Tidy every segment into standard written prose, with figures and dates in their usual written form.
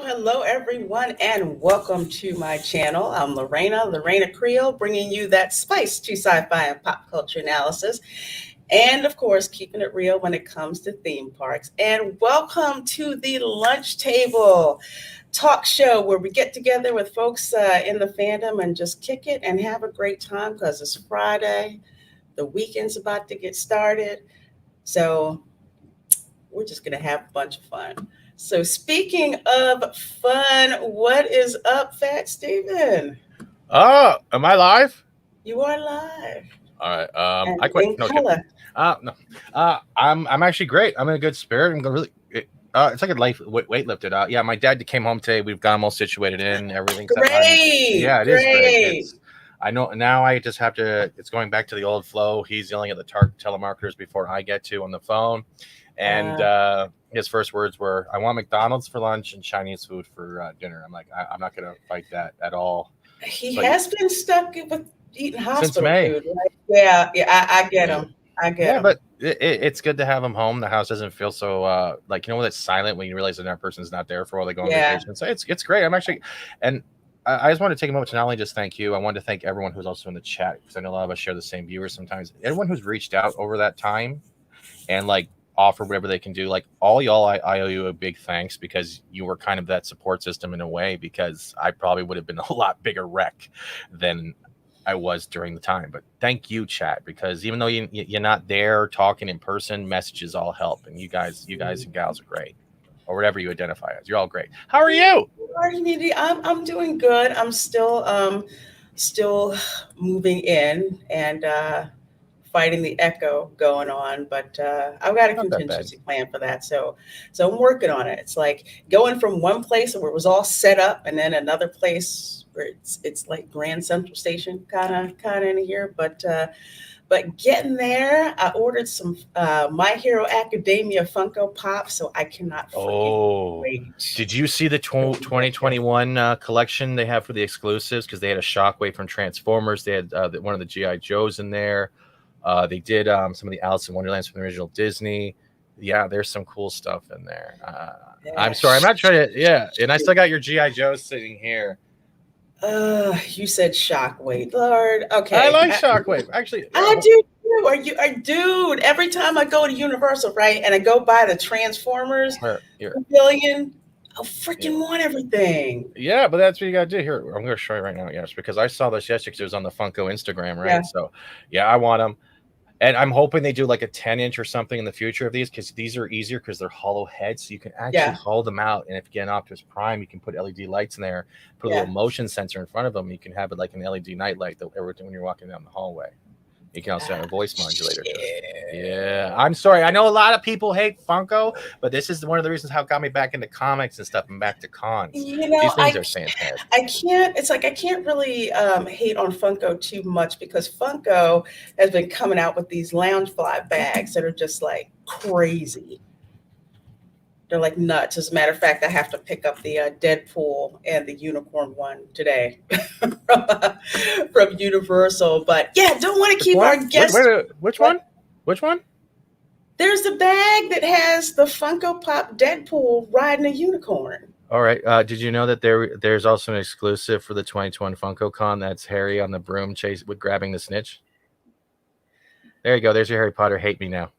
Hello, everyone, and welcome to my channel. I'm Reina Creole, bringing you that spice to sci-fi and pop culture analysis, and of course, keeping it real when it comes to theme parks. And welcome to the Lunch Table talk show, where we get together with folks in the fandom and just kick it and have a great time because it's Friday. The weekend's about to get started, so we're just going to have a bunch of fun. So speaking of fun, what is up, Fat Steven? Oh, am I live? You are live. All right. And I quit. in No, color. no. I'm actually great. I'm in a good spirit. I'm really. It's like a life weight lifted. Yeah, my dad came home today. We've got him all situated in everything. Great. Yeah, it is great. I know now. I just have to. It's going back to the old flow. He's yelling at the telemarketers before I get to on the phone, and his first words were, "I want McDonald's for lunch and Chinese food for dinner." I'm like, I'm not going to fight that at all. He has been stuck with eating hospital food. Right? Yeah, I get him. Yeah, but it's good to have him home. The house doesn't feel so like, when it's silent when you realize that person's not there for while they go on vacation. So it's great. I'm actually, and I just want to take a moment to not only just thank you. I want to thank everyone who's also in the chat, because I know a lot of us share the same viewers sometimes. Everyone who's reached out over that time and offer whatever they can do, all y'all, I owe you a big thanks, because you were kind of that support system in a way, because I probably would have been a lot bigger wreck than I was during the time. But thank you, chat, because even though you're not there talking in person, messages all help, and you guys and gals are great, or whatever you identify as. You're all great. How are you? I'm doing good. I'm still moving in and fighting the echo going on, but I've got a contingency plan for that. So I'm working on it. It's like going from one place where it was all set up, and then another place where it's like Grand Central Station kind of in here, but getting there. I ordered some My Hero Academia Funko Pop, so I cannot wait. Did you see the 2021 collection they have for the exclusives? Because they had a Shockwave from Transformers. They had one of the G.I. Joes in there. They did some of the Alice in Wonderlands from the original Disney. Yeah, there's some cool stuff in there. I'm sorry, I'm not trying to. Yeah, and I still got your G.I. Joe sitting here. You said Shockwave, Lord. Okay, I like Shockwave. Actually, I do too. Dude? Every time I go to Universal, right, and I go by the Transformers pavilion, I freaking want everything. Yeah, but that's what you gotta do. Here, I'm gonna show you right now. Yes, because I saw this yesterday because it was on the Funko Instagram, right? Yeah. So, yeah, I want them. And I'm hoping they do like a 10-inch or something in the future of these, because these are easier because they're hollow heads. So you can actually hold them out. And if you get an Optimus Prime, you can put LED lights in there, put a little motion sensor in front of them. You can have it like an LED night light when you're walking down the hallway. You can also have a voice modulator. Yeah, I'm sorry. I know a lot of people hate Funko, but this is one of the reasons how it got me back into comics and stuff and back to cons. These things are fantastic. I can't. It's like I can't really hate on Funko too much because Funko has been coming out with these Loungefly bags that are just like crazy. They're like nuts. As a matter of fact, I have to pick up the Deadpool and the unicorn one today from Universal. But yeah, don't want to keep our guests. Which one? Which one? There's the bag that has the Funko Pop Deadpool riding a unicorn. All right. Did you know that there's also an exclusive for the 2021 Funko Con? That's Harry on the broom with grabbing the snitch. There you go. There's your Harry Potter. Hate me now.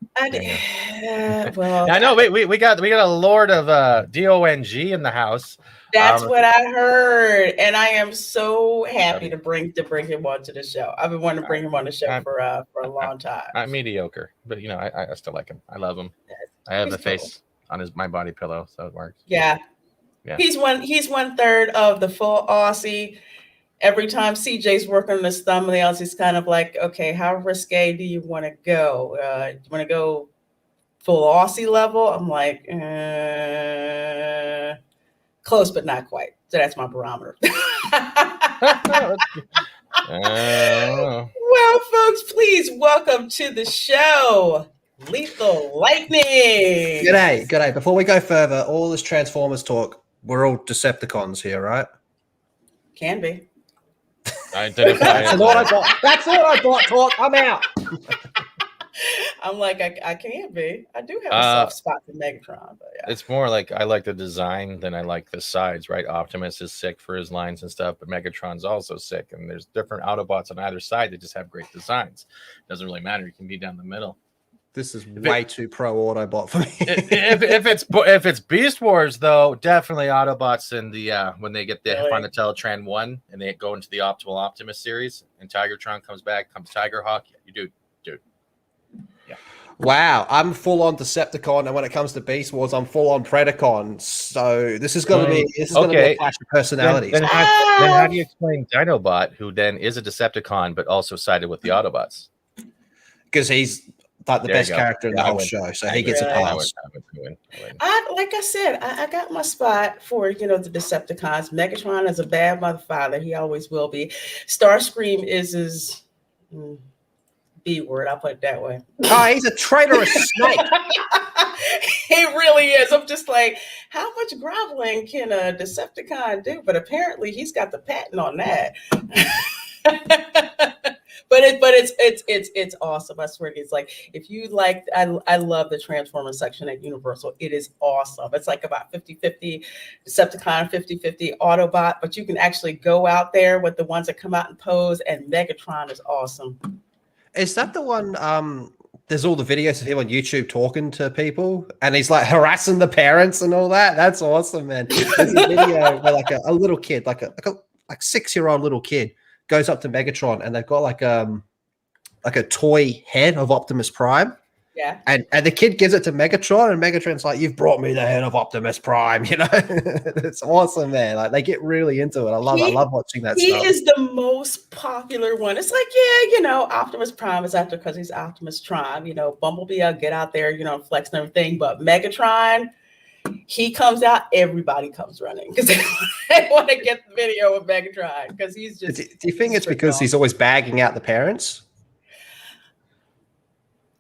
Well, I know. We got a Lord of DONG in the house. That's what I heard, and I am so happy to bring him onto the show. I've been wanting to bring him on the show for a long time. I'm mediocre, but I still like him. I love him. I have the face on my body pillow, so it works. Yeah. He's 1/3 of the full Aussie. Every time CJ's working on his thumbnails, he's kind of like, okay, how risque do you want to go? You want to go full Aussie level? I'm like, close, but not quite. So that's my barometer. Well, folks, please welcome to the show, Lethal Lightning. G'day. Before we go further, all this Transformers talk, we're all Decepticons here, right? Can be. That's what I thought. Talk. I'm out. I'm like, I can't be. I do have a soft spot for Megatron, but yeah. It's more like I like the design than I like the sides, right? Optimus is sick for his lines and stuff, but Megatron's also sick, and there's different Autobots on either side that just have great designs. Doesn't really matter. You can be down the middle. This is way too pro Autobot for me. if it's Beast Wars, though, definitely Autobots in the when they get the find the Teletran 1 and they go into the Optimal Optimus series and Tigertron comes back, comes Tigerhawk. Yeah, you do, dude. Yeah. Wow, I'm full on Decepticon, and when it comes to Beast Wars, I'm full on Predacon. So this is going to be a clash of personalities. Then how do you explain Dinobot, who then is a Decepticon but also sided with the Autobots? Because he's like the best character in the whole show, so he gets a pass. Like I said, I got my spot for the Decepticons. Megatron is a bad motherfucker. He always will be. Starscream is his B word. I'll put it that way. Oh, he's a traitorous snake. He really is. I'm just like, how much groveling can a Decepticon do? But apparently, he's got the patent on that. But it's awesome. I swear it's like, if you like, I love the Transformer section at Universal. It is awesome. It's like about 50-50 Decepticon, 50-50 Autobot, but you can actually go out there with the ones that come out and pose, and Megatron is awesome. Is that the one? There's all the videos of him on YouTube talking to people, and he's like harassing the parents and all that. That's awesome, man. There's a video where like a little kid, like 6-year-old little kid, goes up to Megatron, and they've got like a toy head of Optimus Prime. Yeah. And the kid gives it to Megatron, and Megatron's like, "You've brought me the head of Optimus Prime." It's awesome, man. Like they get really into it. I love watching that stuff. He is the most popular one. It's like, Optimus Prime is after because he's Optimus Prime. Bumblebee, I'll get out there, flex and everything. But Megatron, he comes out, everybody comes running because they want to get the video of Megatron because he's just. Do you think it's because he's always bagging out the parents?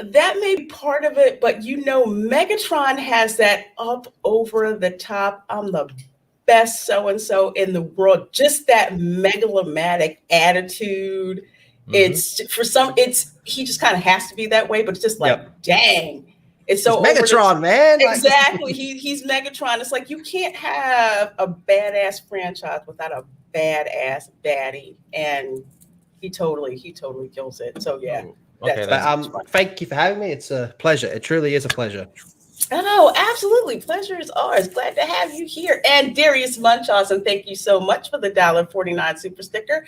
That may be part of it, but Megatron has that up over the top, I'm the best so-and-so in the world, just that megalomatic attitude. Mm-hmm. He just kind of has to be that way, but it's just like, dang. It's so Megatron, man. Exactly. He's Megatron. It's like you can't have a badass franchise without a badass baddie, and he totally kills it. So yeah. Okay. Thank you for having me. It's a pleasure. It truly is a pleasure. Oh, absolutely. Pleasure is ours. Glad to have you here. And Darius Munchausen, thank you so much for the $1.49 super sticker.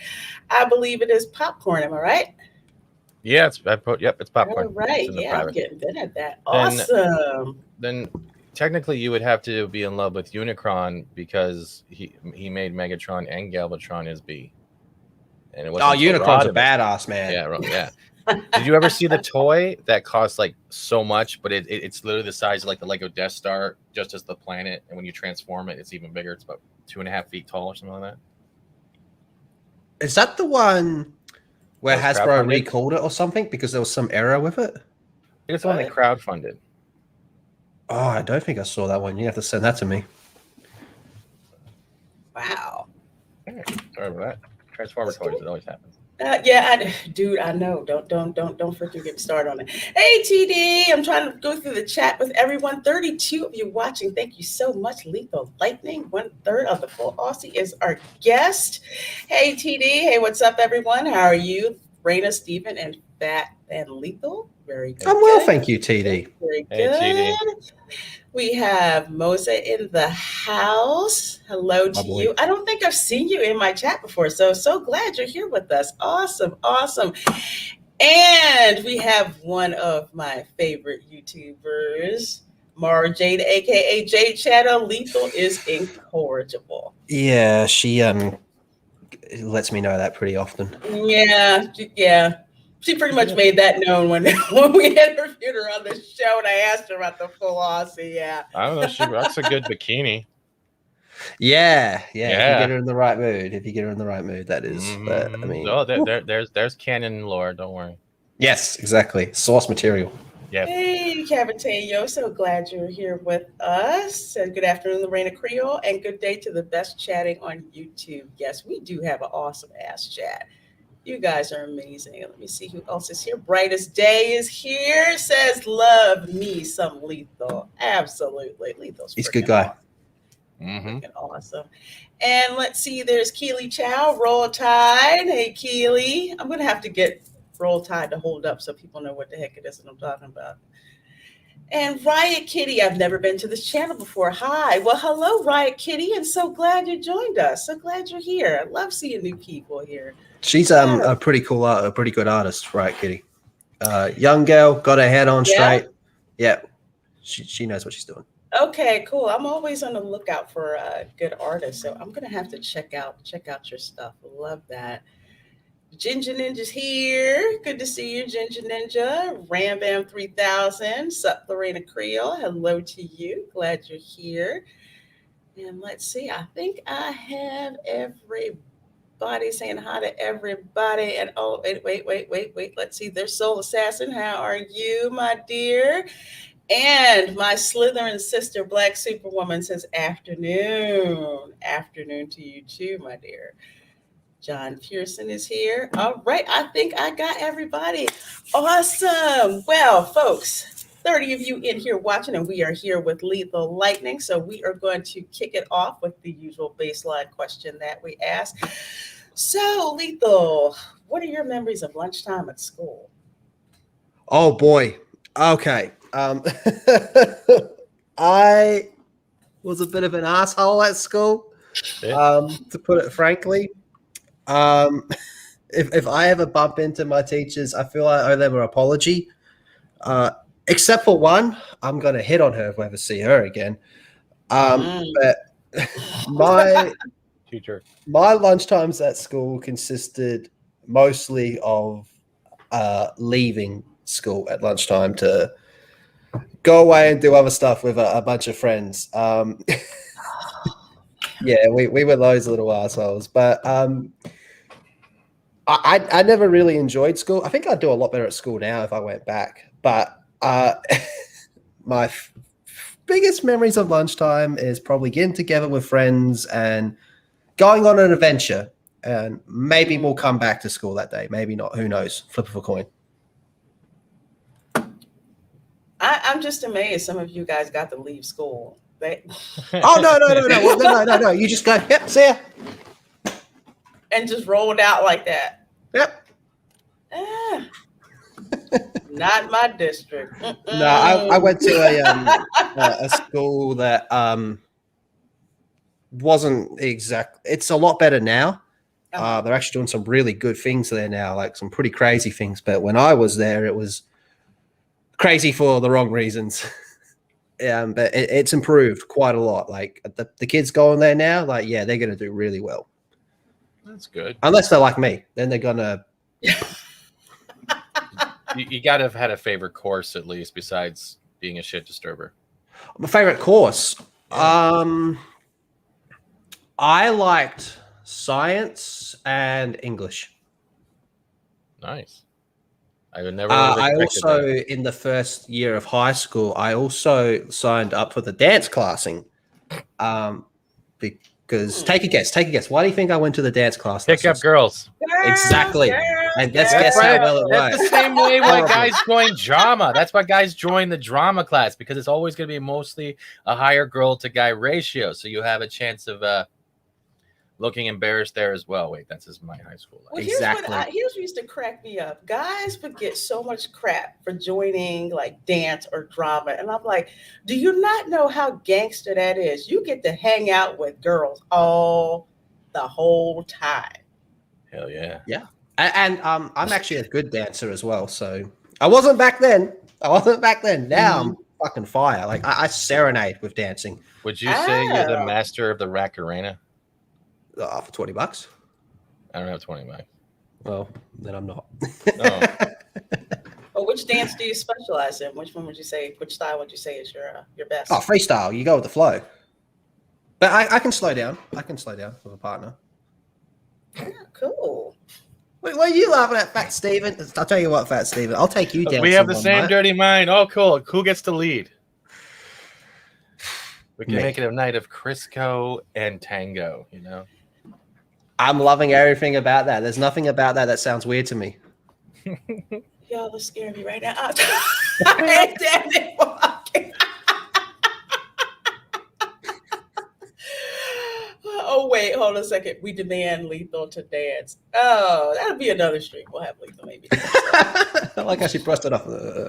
I believe it is popcorn. Am I right? Yeah, it's popcorn. All right. Yeah, I'm getting good at that. Awesome. Then technically you would have to be in love with Unicron because he made Megatron and Galvatron his B. And it wasn't Unicron's a badass, man. Yeah. Did you ever see the toy that costs like so much, but it's literally the size of like the Lego Death Star, just as the planet, and when you transform it, it's even bigger. It's about 2.5 feet tall or something like that. Is that the one where That was Hasbro crowdfunded? recalled it or something because there was some error with it? It's the one they What? crowdfunded. Oh, I don't think I saw that one. You have to send that to me. Wow. Sorry about that. Transformer toys, it always happens. Dude, I know. Don't freaking get started on it. Hey, TD, I'm trying to go through the chat with everyone. 32 of you watching. Thank you so much. Lethal Lightning, 1/3 of the full Aussie is our guest. Hey, TD. Hey, what's up, everyone? How are you? Reina, Stephen, and Fat and Lethal. Very good. I'm well, thank you, TD. Very Hey, TD. good. We have Mosa in the house. Hello to you. I don't think I've seen you in my chat before, so glad you're here with us. Awesome. And we have one of my favorite YouTubers, Mara Jade, aka Jade Shadow. Lethal is incorrigible. Yeah, she lets me know that pretty often. Yeah. She pretty much made that known when we interviewed her on the show and I asked her about the full Aussie. Yeah. I don't know. She rocks a good bikini. Yeah. If you get her in the right mood, that is. But I mean, there's canon lore. Don't worry. Yes, exactly. Source material. Yeah. Hey, Cabateo. So glad you're here with us. And good afternoon, Lorena Creole, and good day to the best chatting on YouTube. Yes, we do have an awesome ass chat. You guys are amazing. Let me see who else is here. Brightest Day is here. Says, love me some Lethal. Absolutely. Lethal's He's a good guy. Awesome. Freaking awesome. And let's see, there's Keely Chow, Roll Tide. Hey, Keely. I'm going to have to get Roll Tide to hold up so people know what the heck it is that I'm talking about. And Riot Kitty, I've never been to this channel before. Hi. Well, hello, Riot Kitty, and so glad you joined us. So glad you're here. I love seeing new people here. She's a pretty cool, a pretty good artist, Riot Kitty. Young girl, got her head on straight. Yeah, she knows what she's doing. Okay, cool. I'm always on the lookout for good artists, so I'm gonna have to check out your stuff. Love that. Ginger Ninja's here. Good to see you, Ginger Ninja. Ram Bam 3000. Sup, Lorena Creole. Hello to you. Glad you're here. And let's see. I think I have everybody saying hi to everybody. And oh, wait. Let's see. There's Soul Assassin. How are you, my dear? And my Slytherin sister, Black Superwoman, says afternoon. Afternoon to you too, my dear. John Pearson is here. All right. I think I got everybody. Awesome. Well, folks, 30 of you in here watching, and we are here with Lethal Lightning. So we are going to kick it off with the usual baseline question that we ask. So, Lethal, what are your memories of lunchtime at school? Oh, boy. Okay. I was a bit of an asshole at school, to put it frankly. If I ever bump into my teachers, I feel I owe them an apology. Except for one, I'm gonna hit on her if I ever see her again. But my lunchtimes at school consisted mostly of leaving school at lunchtime to go away and do other stuff with a bunch of friends. Yeah, we were those little assholes. But I never really enjoyed school. I think I'd do a lot better at school now if I went back. But my biggest memories of lunchtime is probably getting together with friends and going on an adventure. And maybe we'll come back to school that day. Maybe not. Who knows? Flip of a coin. I'm just amazed some of you guys got to leave school. Oh, no. You just go, yep, see ya. And just rolled out like that. Yep. Not my district. No, I went to a school that wasn't exact. It's a lot better now. They're actually doing some really good things there now, like some pretty crazy things. But when I was there, it was crazy for the wrong reasons. But it's improved quite a lot. Like the kids going there now, like, yeah, they're going to do really well. That's good. Unless they're like me, then they're going to You got to have had a favorite course at least, besides being a shit disturber. My favorite course. Yeah. I liked science and English. Nice. I would never have I expected also, that. in the first year of high school, I also signed up for the dance classing. Because take a guess. Why do you think I went to the dance class? Pick up girls. Exactly. And let's guess That's how why, well it that's went. the same way why Horrible. guys join drama. That's why guys join the drama class, because it's always going to be mostly a higher girl to guy ratio. So you have a chance of looking embarrassed there as well. Wait, that's just my high school life. Well, Exactly. Here's what used to crack me up. Guys would get so much crap for joining like dance or drama. And I'm like, do you not know how gangster that is? You get to hang out with girls the whole time. Hell yeah. Yeah. And I'm actually a good dancer as well. So I wasn't back then. Now I'm fucking fire. Like I serenade with dancing. Would you say you're the Oh. master of the rack arena? For $20. I don't have 20 bucks. Well, then I'm not. No. Well, which dance do you specialize in? Which one would you say? Which style would you say is your best? Oh, freestyle. You go with the flow. But I can slow down. I can slow down with a partner. Yeah, cool. Wait, what are you laughing at, Fat Steven? I'll tell you what, Fat Steven. I'll take you down. We have the same dirty mind. Oh, cool. Who gets to lead? We can make it a night of Crisco and tango, you know? I'm loving everything about that. There's nothing about that sounds weird to me. Y'all are scaring me right now. I can't stand it. Oh, wait, hold on a second. We demand Lethal to dance. Oh, that'll be another stream. We'll have Lethal maybe. I like how she brushed it off. We'll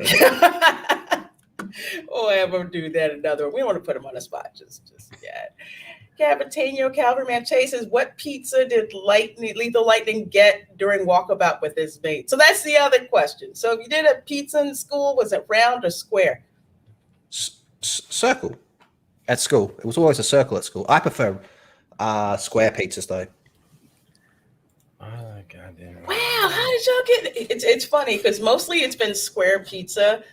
have him do that another one. We don't want to put him on the spot just yet. Cavatino Calverman chases, what pizza did Lethal Lightning get during walkabout with his mate? So that's the other question. So if you did a pizza in school, was it round or square? Circle at school. It was always a circle at school. I prefer square pizzas though. Oh, goddamn. Wow, how did y'all get it? It's funny because mostly it's been square pizza.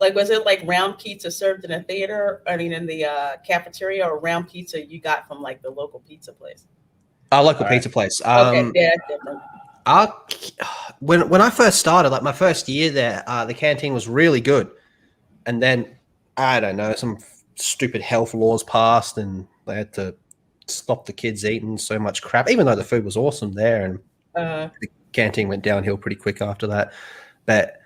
Like, was it like round pizza served in a theater? I mean, in the cafeteria, or round pizza you got from like the local pizza place? Local pizza place. Okay, yeah, that's different. When I first started, like my first year there, the canteen was really good, and then I don't know, some stupid health laws passed, and they had to stop the kids eating so much crap. Even though the food was awesome there, and the canteen went downhill pretty quick after that. But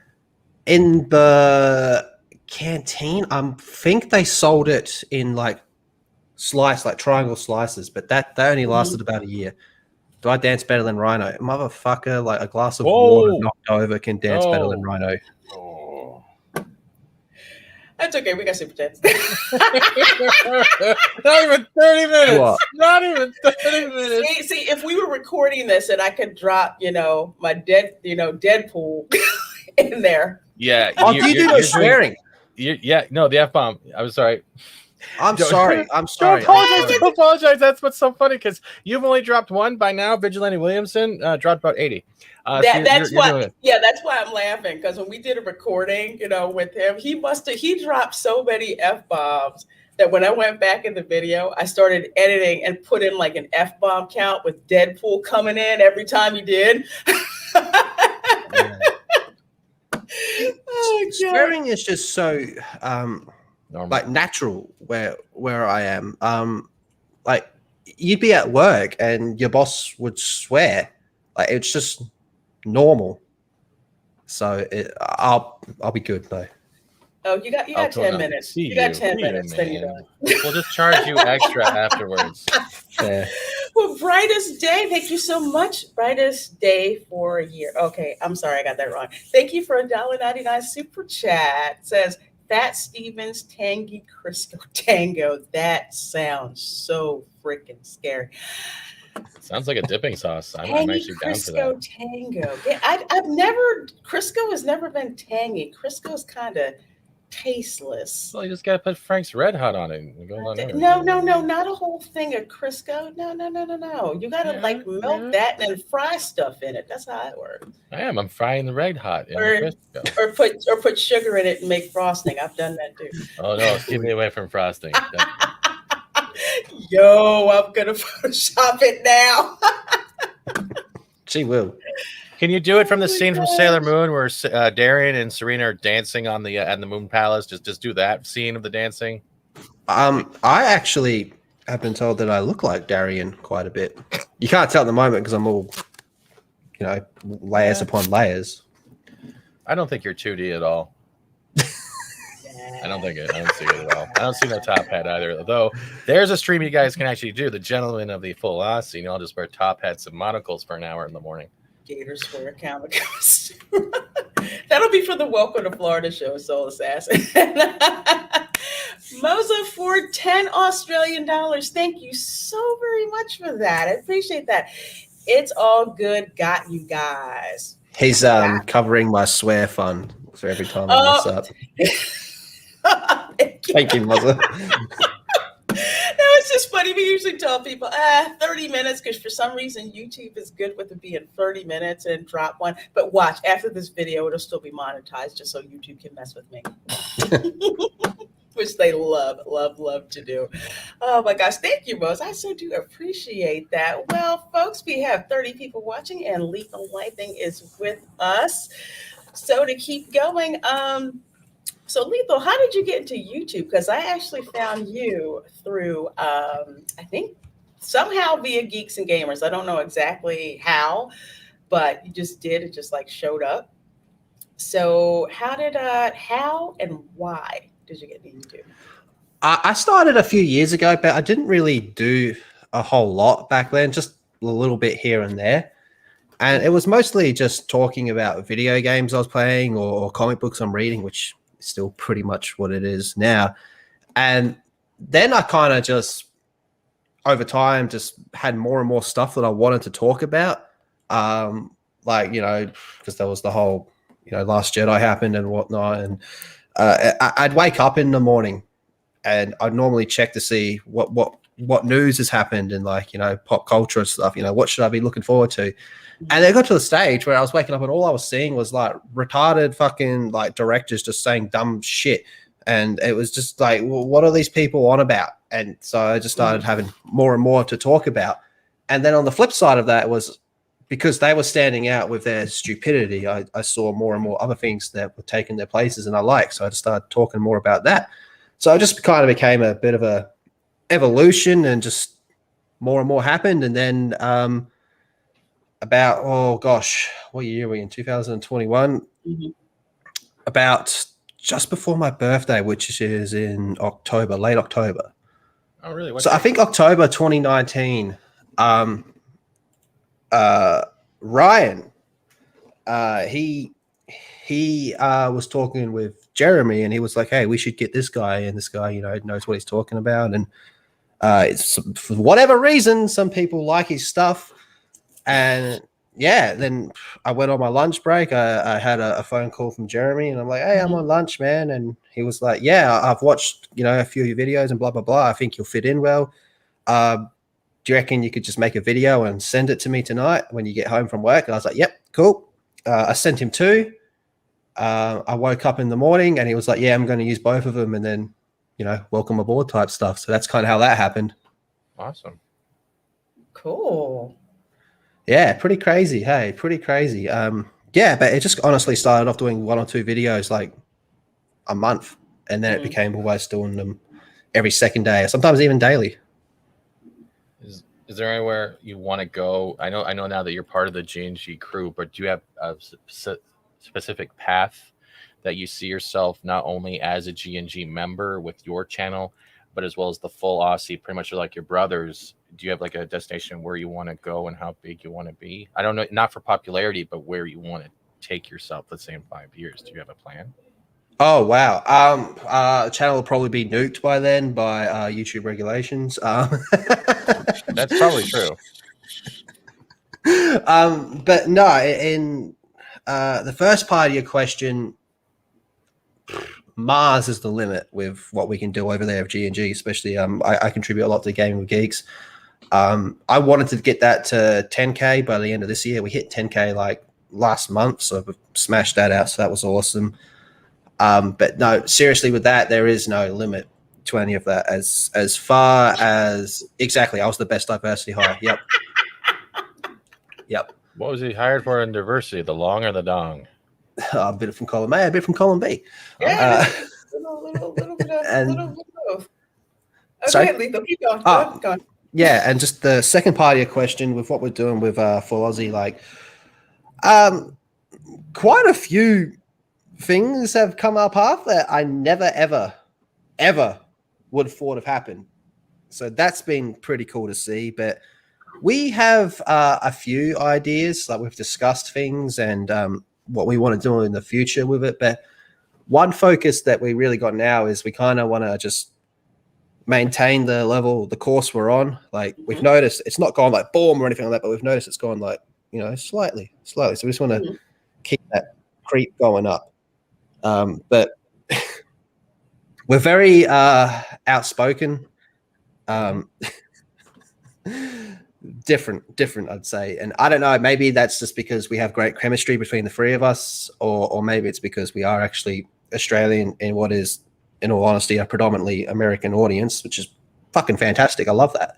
in the canteen, I think they sold it in like triangle slices, but that only lasted about a year. Do I dance better than Rhino? Motherfucker, like a glass of water knocked over can dance better than Rhino. Oh. That's okay. We got super chats. Not even 30 minutes. What? Not even 30 minutes. See, if we were recording this and I could drop, my Deadpool in there. Yeah. Oh, you do no swearing. No, the F-bomb. I'm sorry. I'm sorry. Don't apologize. That's what's so funny, because you've only dropped one by now. Vigilante Williamson dropped about 80. That's why I'm laughing, because when we did a recording, with him, he dropped so many F-bombs that when I went back in the video, I started editing and put in like an F-bomb count with Deadpool coming in every time he did. Swearing is just so like natural where I am. Like you'd be at work and your boss would swear, like it's just normal. So I'll be good though. Oh, you got 10 minutes. You got 10 minutes. Then you know. We'll just charge you extra afterwards. Yeah. Well, Brightest Day, thank you so much. Brightest Day for a year. Okay, I'm sorry, I got that wrong. Thank you for $1.99 super chat. It says Fat Stevens Tangy Crisco Tango. That sounds so freaking scary. Sounds like a dipping sauce. I'm actually down for that. Crisco Tango. Yeah, Crisco has never been tangy. Crisco's kind of tasteless. Well, you just gotta put Frank's Red Hot on it. And it goes on everything. No, not a whole thing of Crisco. No. You gotta Yeah, like melt yeah. that and then fry stuff in it. That's how it works. I'm frying the Red Hot in Or the Crisco. or put sugar in it and make frosting. I've done that too. Oh no, keep me away from frosting. Yo, I'm gonna Photoshop it now. She will. Can you do it from the Oh my scene from gosh. Sailor Moon where Darian and Serena are dancing on the Moon Palace? Just do that scene of the dancing. I actually have been told that I look like Darian quite a bit. You can't tell at the moment because I'm all, layers upon layers. I don't think you're 2D at all. I don't see it at all. I don't see no top hat either. Though there's a stream you guys can actually do. The gentlemen of the full Aussie, I'll just wear top hats and monocles for an hour in the morning. Gators wear comic costume. That'll be for the Welcome to Florida show, Soul Assassin. Moza for 10 Australian dollars. Thank you so very much for that. I appreciate that. It's all good. Got you guys. He's covering my swear fund for every time I mess up. Thank you, Mother. No, it's just funny. We usually tell people 30 minutes because for some reason YouTube is good with it being 30 minutes and drop one. But watch, after this video, it'll still be monetized just so YouTube can mess with me. Which they love to do. Oh my gosh. Thank you, Rose. I so do appreciate that. Well, folks, we have 30 people watching and Lethal Lightning is with us. So to keep going, so Lethal, how did you get into YouTube? Because I actually found you through, I think somehow via Geeks and Gamers. I don't know exactly how, but you just did. It just like showed up. So how and why did you get into YouTube? I started a few years ago, but I didn't really do a whole lot back then, just a little bit here and there. And it was mostly just talking about video games I was playing or comic books I'm reading, which is still pretty much what it is now. And then I kind of just, over time, just had more and more stuff that I wanted to talk about. Because there was the whole, Last Jedi happened and whatnot. And I'd wake up in the morning and I'd normally check to see what news has happened in pop culture and stuff. What should I be looking forward to? And it got to the stage where I was waking up and all I was seeing was retarded fucking directors just saying dumb shit. And it was just like, well, what are these people on about? And so I just started having more and more to talk about. And then on the flip side of that was because they were standing out with their stupidity, I saw more and more other things that were taking their places and I liked. So I just started talking more about that. So it just kind of became a bit of a evolution and just more and more happened. And then about, what year are we in? 2021? Mm-hmm. About just before my birthday, which is in October, late October. Oh, really? I think October 2019, Ryan, he was talking with Jeremy and he was like, hey, we should get this guy. And this guy, knows what he's talking about. And it's, for whatever reason, some people like his stuff. And then I went on my lunch break. I had a phone call from Jeremy and I'm like, hey, I'm on lunch, man. And he was like, yeah, I've watched, a few of your videos and blah, blah, blah. I think you'll fit in well. Do you reckon you could just make a video and send it to me tonight when you get home from work? And I was like, yep, cool. I sent him 2. I woke up in the morning and he was like, yeah, I'm going to use both of them. And then, welcome aboard type stuff. So that's kind of how that happened. Awesome. Cool. Yeah, pretty crazy. Hey, pretty crazy. But it just honestly started off doing 1 or 2 videos like a month. And then it became always doing them every second day, or sometimes even daily. Is there anywhere you want to go? I know now that you're part of the G&G crew, but do you have a specific path that you see yourself not only as a G&G member with your channel, but as well as the full Aussie, pretty much like your brothers? Do you have like a destination where you want to go and how big you want to be? I don't know, not for popularity, but where you want to take yourself, let's say in 5 years. Do you have a plan? Oh, wow. The channel will probably be nuked by then by YouTube regulations. That's probably true. But no, in the first part of your question, Mars is the limit with what we can do over there of G&G, especially I contribute a lot to Gaming with Geeks. I wanted to get that to 10K by the end of this year. We hit 10K like last month, so we've smashed that out, so that was awesome. But no, seriously, with that, there is no limit to any of that. As far as exactly, I was the best diversity hire. Yep. What was he hired for in diversity? The long or the dong? A bit from column A, a bit from column B. Yeah, little bit of both. Okay, Lethal, keep going. Keep going. Yeah, and just the second part of your question with what we're doing with Full Aussie, like, quite a few things have come up path that I never, ever would have thought have happened. So that's been pretty cool to see. But we have a few ideas, like we've discussed things and what we want to do in the future with it. But one focus that we really got now is we kind of want to just maintain the level, the course we're on. Like we've noticed it's not gone like boom or anything like that, but we've noticed it's gone like, slightly. So we just want to keep that creep going up. But we're very outspoken, different, I'd say. And I don't know, maybe that's just because we have great chemistry between the three of us, or maybe it's because we are actually Australian in what is, in all honesty, a predominantly American audience, which is fucking fantastic. I love that.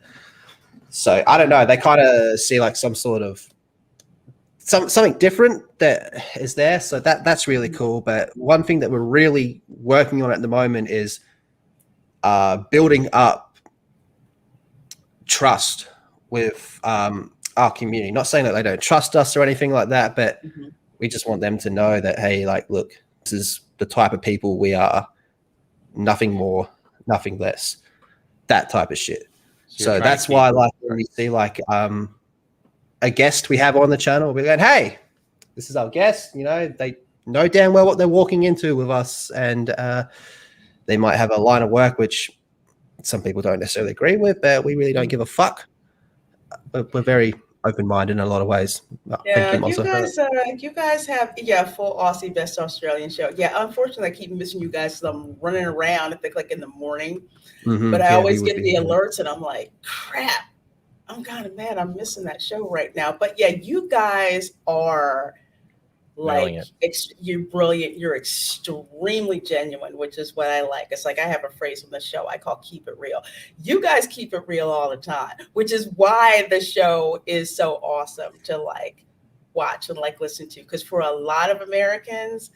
So I don't know. They kind of see like some sort of something different that is there. So that's really cool. But one thing that we're really working on at the moment is building up trust with our community. Not saying that they don't trust us or anything like that, but we just want them to know that, hey, like, look, this is the type of people we are. Nothing more, nothing less. That type of shit. So that's why, like, when we see like a guest we have on the channel, we're going, hey, this is our guest. They know damn well what they're walking into with us, and they might have a line of work which some people don't necessarily agree with, but we really don't give a fuck. We're very open-minded in a lot of ways. Yeah, you guys have full Aussie Best Australian show. Yeah, unfortunately, I keep missing you guys. So I'm running around. I think like in the morning, but I always get the alerts, and I'm like, crap. I'm kind of mad. I'm missing that show right now. But yeah, you guys are like you're brilliant. You're extremely genuine, which is what I like. It's like I have a phrase from the show I call "keep it real." You guys keep it real all the time, which is why the show is so awesome to like watch and like listen to. Because for a lot of Americans,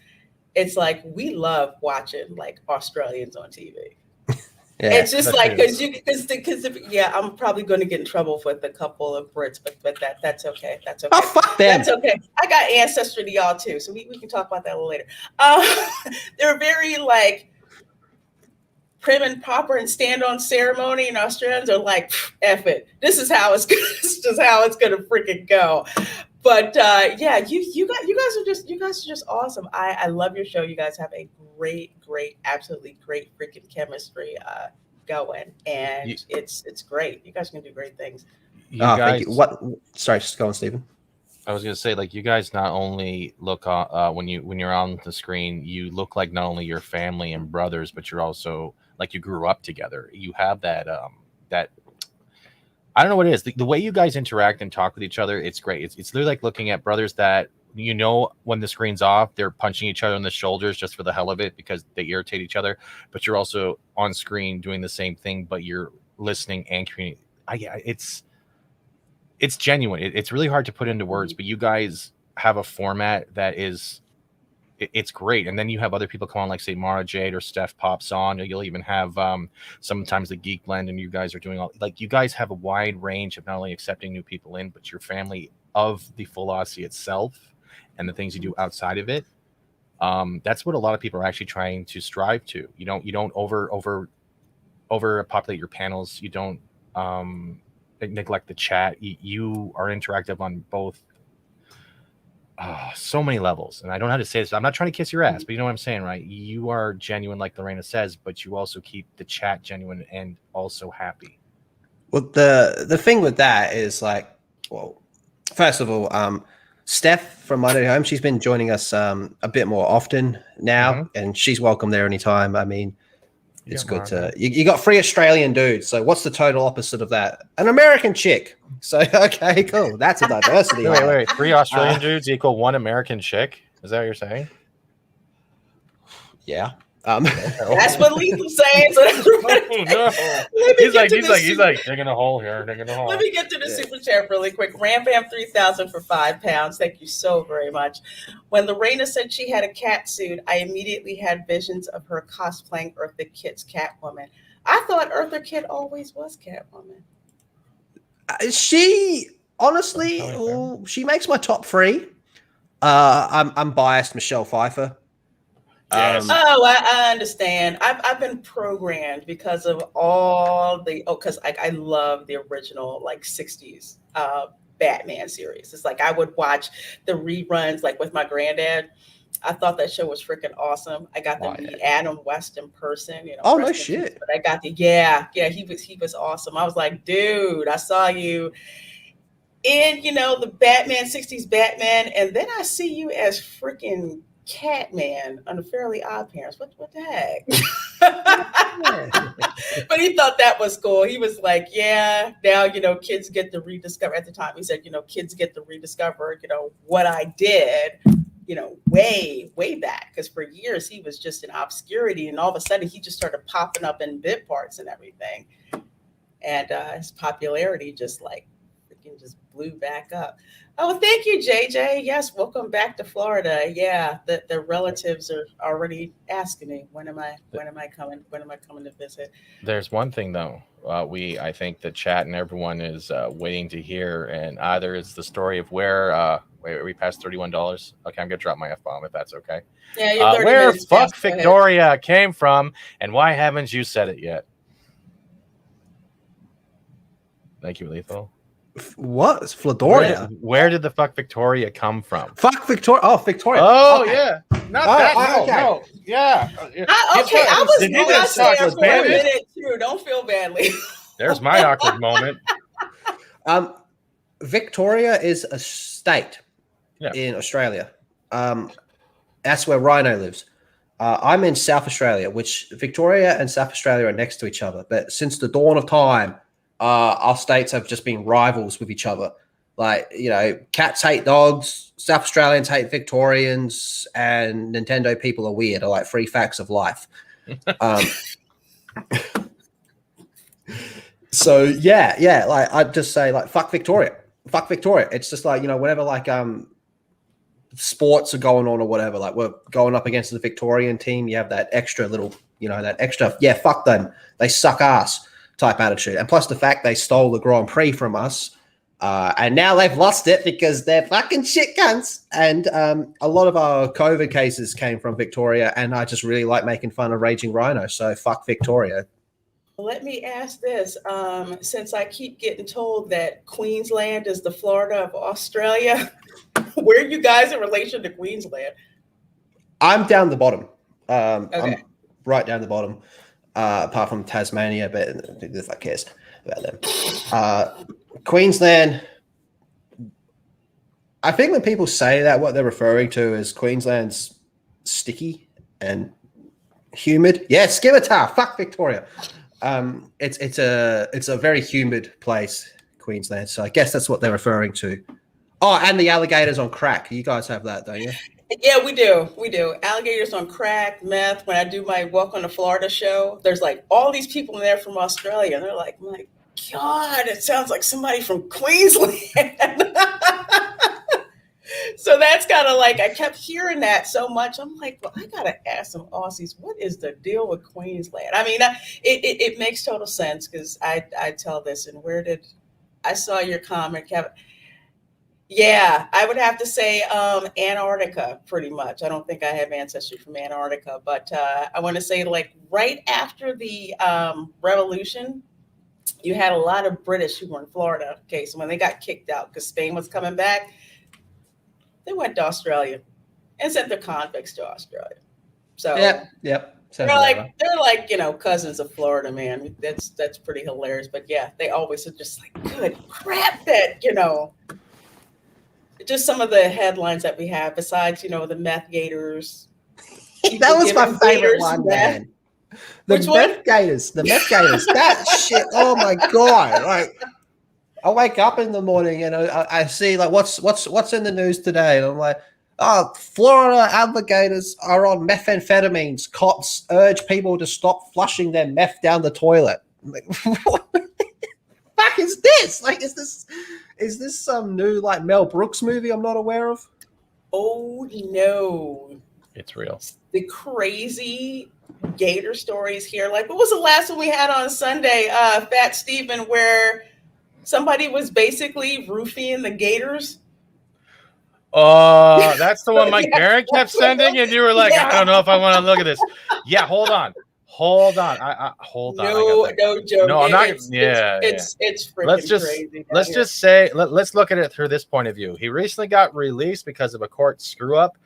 it's like we love watching like Australians on TV. Yeah, it's just like because I'm probably going to get in trouble with a couple of Brits, but that's okay. That's okay. Oh, fuck them. That's okay. I got ancestry to y'all too, so we can talk about that a little later. They're very like prim and proper and stand on ceremony, and Australians are like, F it. This is how it's gonna freaking go. But you guys are just awesome. I love your show. You guys have a great, absolutely great freaking chemistry going, and it's great. You guys can do great things. Thank you. Sorry, just go on, Stephen. I was gonna say, like, you guys not only look when you're on the screen, you look like not only your family and brothers, but you're also like you grew up together. You have that that. I don't know what it is. The way you guys interact and talk with each other, it's great. It's literally like looking at brothers that, when the screen's off, they're punching each other in the shoulders just for the hell of it because they irritate each other. But you're also on screen doing the same thing, but you're listening and communicating. It's genuine. It's really hard to put into words, but you guys have a format that is, it's great. And then you have other people come on, like say Mara Jade or Steph pops on. You'll even have sometimes the Geek Blend, and you guys are doing you guys have a wide range of not only accepting new people in, but your family of the full Aussie itself and the things you do outside of it. That's what a lot of people are actually trying to strive to. You don't over populate your panels. You don't neglect the chat. You are interactive on both. So many levels, and I don't know how to say this. I'm not trying to kiss your ass, but you know what I'm saying, right? You are genuine, like Reina says, but you also keep the chat genuine and also happy. Well, the thing with that is like, well, first of all, Steph from My New Home, she's been joining us a bit more often now, and she's welcome there anytime. I mean, it's good to you got 3 Australian dudes. So what's the total opposite of that? An American chick. So okay, cool. That's a diversity. Wait. 3 Australian dudes equal 1 American chick? Is that what you're saying? Yeah. That's what Lethal's saying. So that's he's like digging a hole here. Let me get to the super chat really quick. Ram 3000 for £5. Thank you so very much. When Reina said she had a cat suit, I immediately had visions of her cosplaying Eartha Kitt's Catwoman. I thought Eartha Kitt always was Catwoman. She honestly, she makes my top 3. I'm biased, Michelle Pfeiffer. Yes. I understand. I've been programmed because of all because I love the original like 60s Batman series. It's like I would watch the reruns like with my granddad. I thought that show was freaking awesome. I got to meet Adam West in person. Oh no shit! But I got to he was awesome. I was like, dude, I saw you in the Batman 60s Batman, and then I see you as freaking Catman on the Fairly Odd Parents. What the heck? But he thought that was cool. He was like, yeah, now, kids get to rediscover. At the time, he said, kids get to rediscover, what I did, way, way back. Because for years, he was just in obscurity. And all of a sudden, he just started popping up in bit parts and everything. And his popularity just blew back up. Oh, thank you, JJ. Yes, welcome back to Florida. Yeah, the relatives are already asking me when am I coming to visit. There's one thing though. I think the chat and everyone is waiting to hear, and either it's the story of where we passed $31. Okay, I'm gonna drop my F-bomb if that's okay. Yeah, where fuck Victoria came from, and why haven't you said it yet? Thank you, Lethal. What? It's Fladoria. Where did the fuck Victoria come from? Fuck Victoria. Oh, Victoria. Oh, okay. Yeah. Not that. Okay. No. Yeah. I was lost there for a minute, too. Don't feel badly. There's my awkward moment. Victoria is a state in Australia. That's where Rhino lives. I'm in South Australia, which Victoria and South Australia are next to each other. But since the dawn of time, our states have just been rivals with each other. Like, cats hate dogs, South Australians hate Victorians, and Nintendo people are weird. Are like 3 facts of life. So yeah. Like I'd just say like fuck Victoria. It's just like whenever like sports are going on or whatever, like we're going up against the Victorian team, you have that extra little fuck them, they suck ass type attitude. And plus the fact they stole the Grand Prix from us, and now they've lost it because they're fucking shit cunts. And a lot of our COVID cases came from Victoria, and I just really like making fun of Raging Rhino. So fuck Victoria. Let me ask this. Since I keep getting told that Queensland is the Florida of Australia, where are you guys in relation to Queensland? I'm down the bottom. Okay. I'm right down the bottom. Apart from Tasmania, but if I cares about them. Queensland, I think when people say that, what they're referring to is Queensland's sticky and humid. Yeah, scimitar. Fuck Victoria. It's a very humid place, Queensland. So I guess that's what they're referring to. Oh, and the alligators on crack. You guys have that, don't you? Yeah, we do. Alligators on crack, meth. When I do my Welcome to Florida show, there's like all these people in there from Australia. And they're like, my God, it sounds like somebody from Queensland. So that's kind of like, I kept hearing that so much. I'm like, well, I got to ask some Aussies, what is the deal with Queensland? I mean, it makes total sense because I tell this, and I saw your comment, Kevin. Yeah, I would have to say Antarctica, pretty much. I don't think I have ancestry from Antarctica, but I want to say like right after the revolution, you had a lot of British who were in Florida. Okay, so when they got kicked out because Spain was coming back, they went to Australia and sent their convicts to Australia. So yep. They're like cousins of Florida, man. That's pretty hilarious. But yeah, they always are just like, good crap, that just some of the headlines that we have besides, the meth gators. That was my favorite gators one, meth. man. The Which one? meth gators. That shit. Oh my god! Like, I wake up in the morning and I see like what's in the news today, and I'm like, oh, Florida alligators are on methamphetamines. Cops urge people to stop flushing their meth down the toilet. I'm like, what the fuck is this? Like, is this some new like Mel Brooks movie I'm not aware of? Oh no. It's real. The crazy gator stories here. Like, what was the last one we had on Sunday? Fat Stephen, where somebody was basically roofing the gators. That's the one Mike Barron kept sending, and you were like, I don't know if I want to look at this. Yeah, hold on. Hold on. No joke. No, I'm not. It's freaking crazy. Let's just say, let's look at it through this point of view. He recently got released because of a court screw up.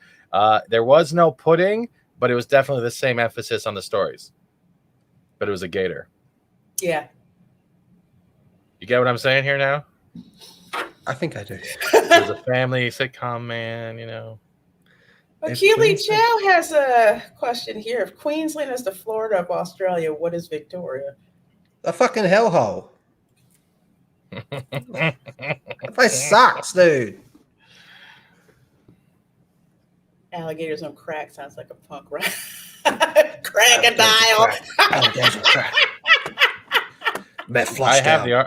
There was no pudding, but it was definitely the same emphasis on the stories. But it was a gator. Yeah. You get what I'm saying here now? I think I do. It was a family sitcom, man, Keely Chow has a question here. If Queensland is the Florida of Australia, what is Victoria? A fucking hellhole. That place sucks, dude. Alligators on crack sounds like a punk rap. Crocodile. Alligators on crack. Meth flushed down your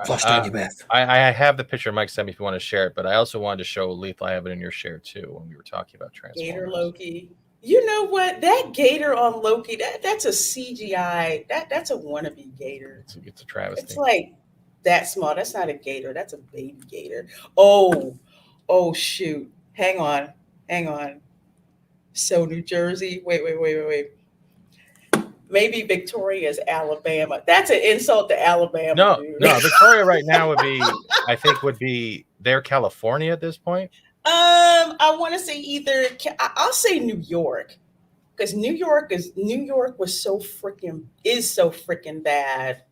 meth. I have the picture Mike sent me if you want to share it, but I also wanted to show Lethal. I have it in your share too when we were talking about Transformers. Gator Loki. You know what? That gator on Loki, that's a CGI. That's a wannabe gator. It's a travesty. It's like that small. That's not a gator. That's a baby gator. Oh shoot. Hang on. So New Jersey. Wait. Maybe Victoria is Alabama. That's an insult to Alabama. No, dude. Victoria right now would be they're California at this point. I want to say I'll say New York, because New York was so freaking bad.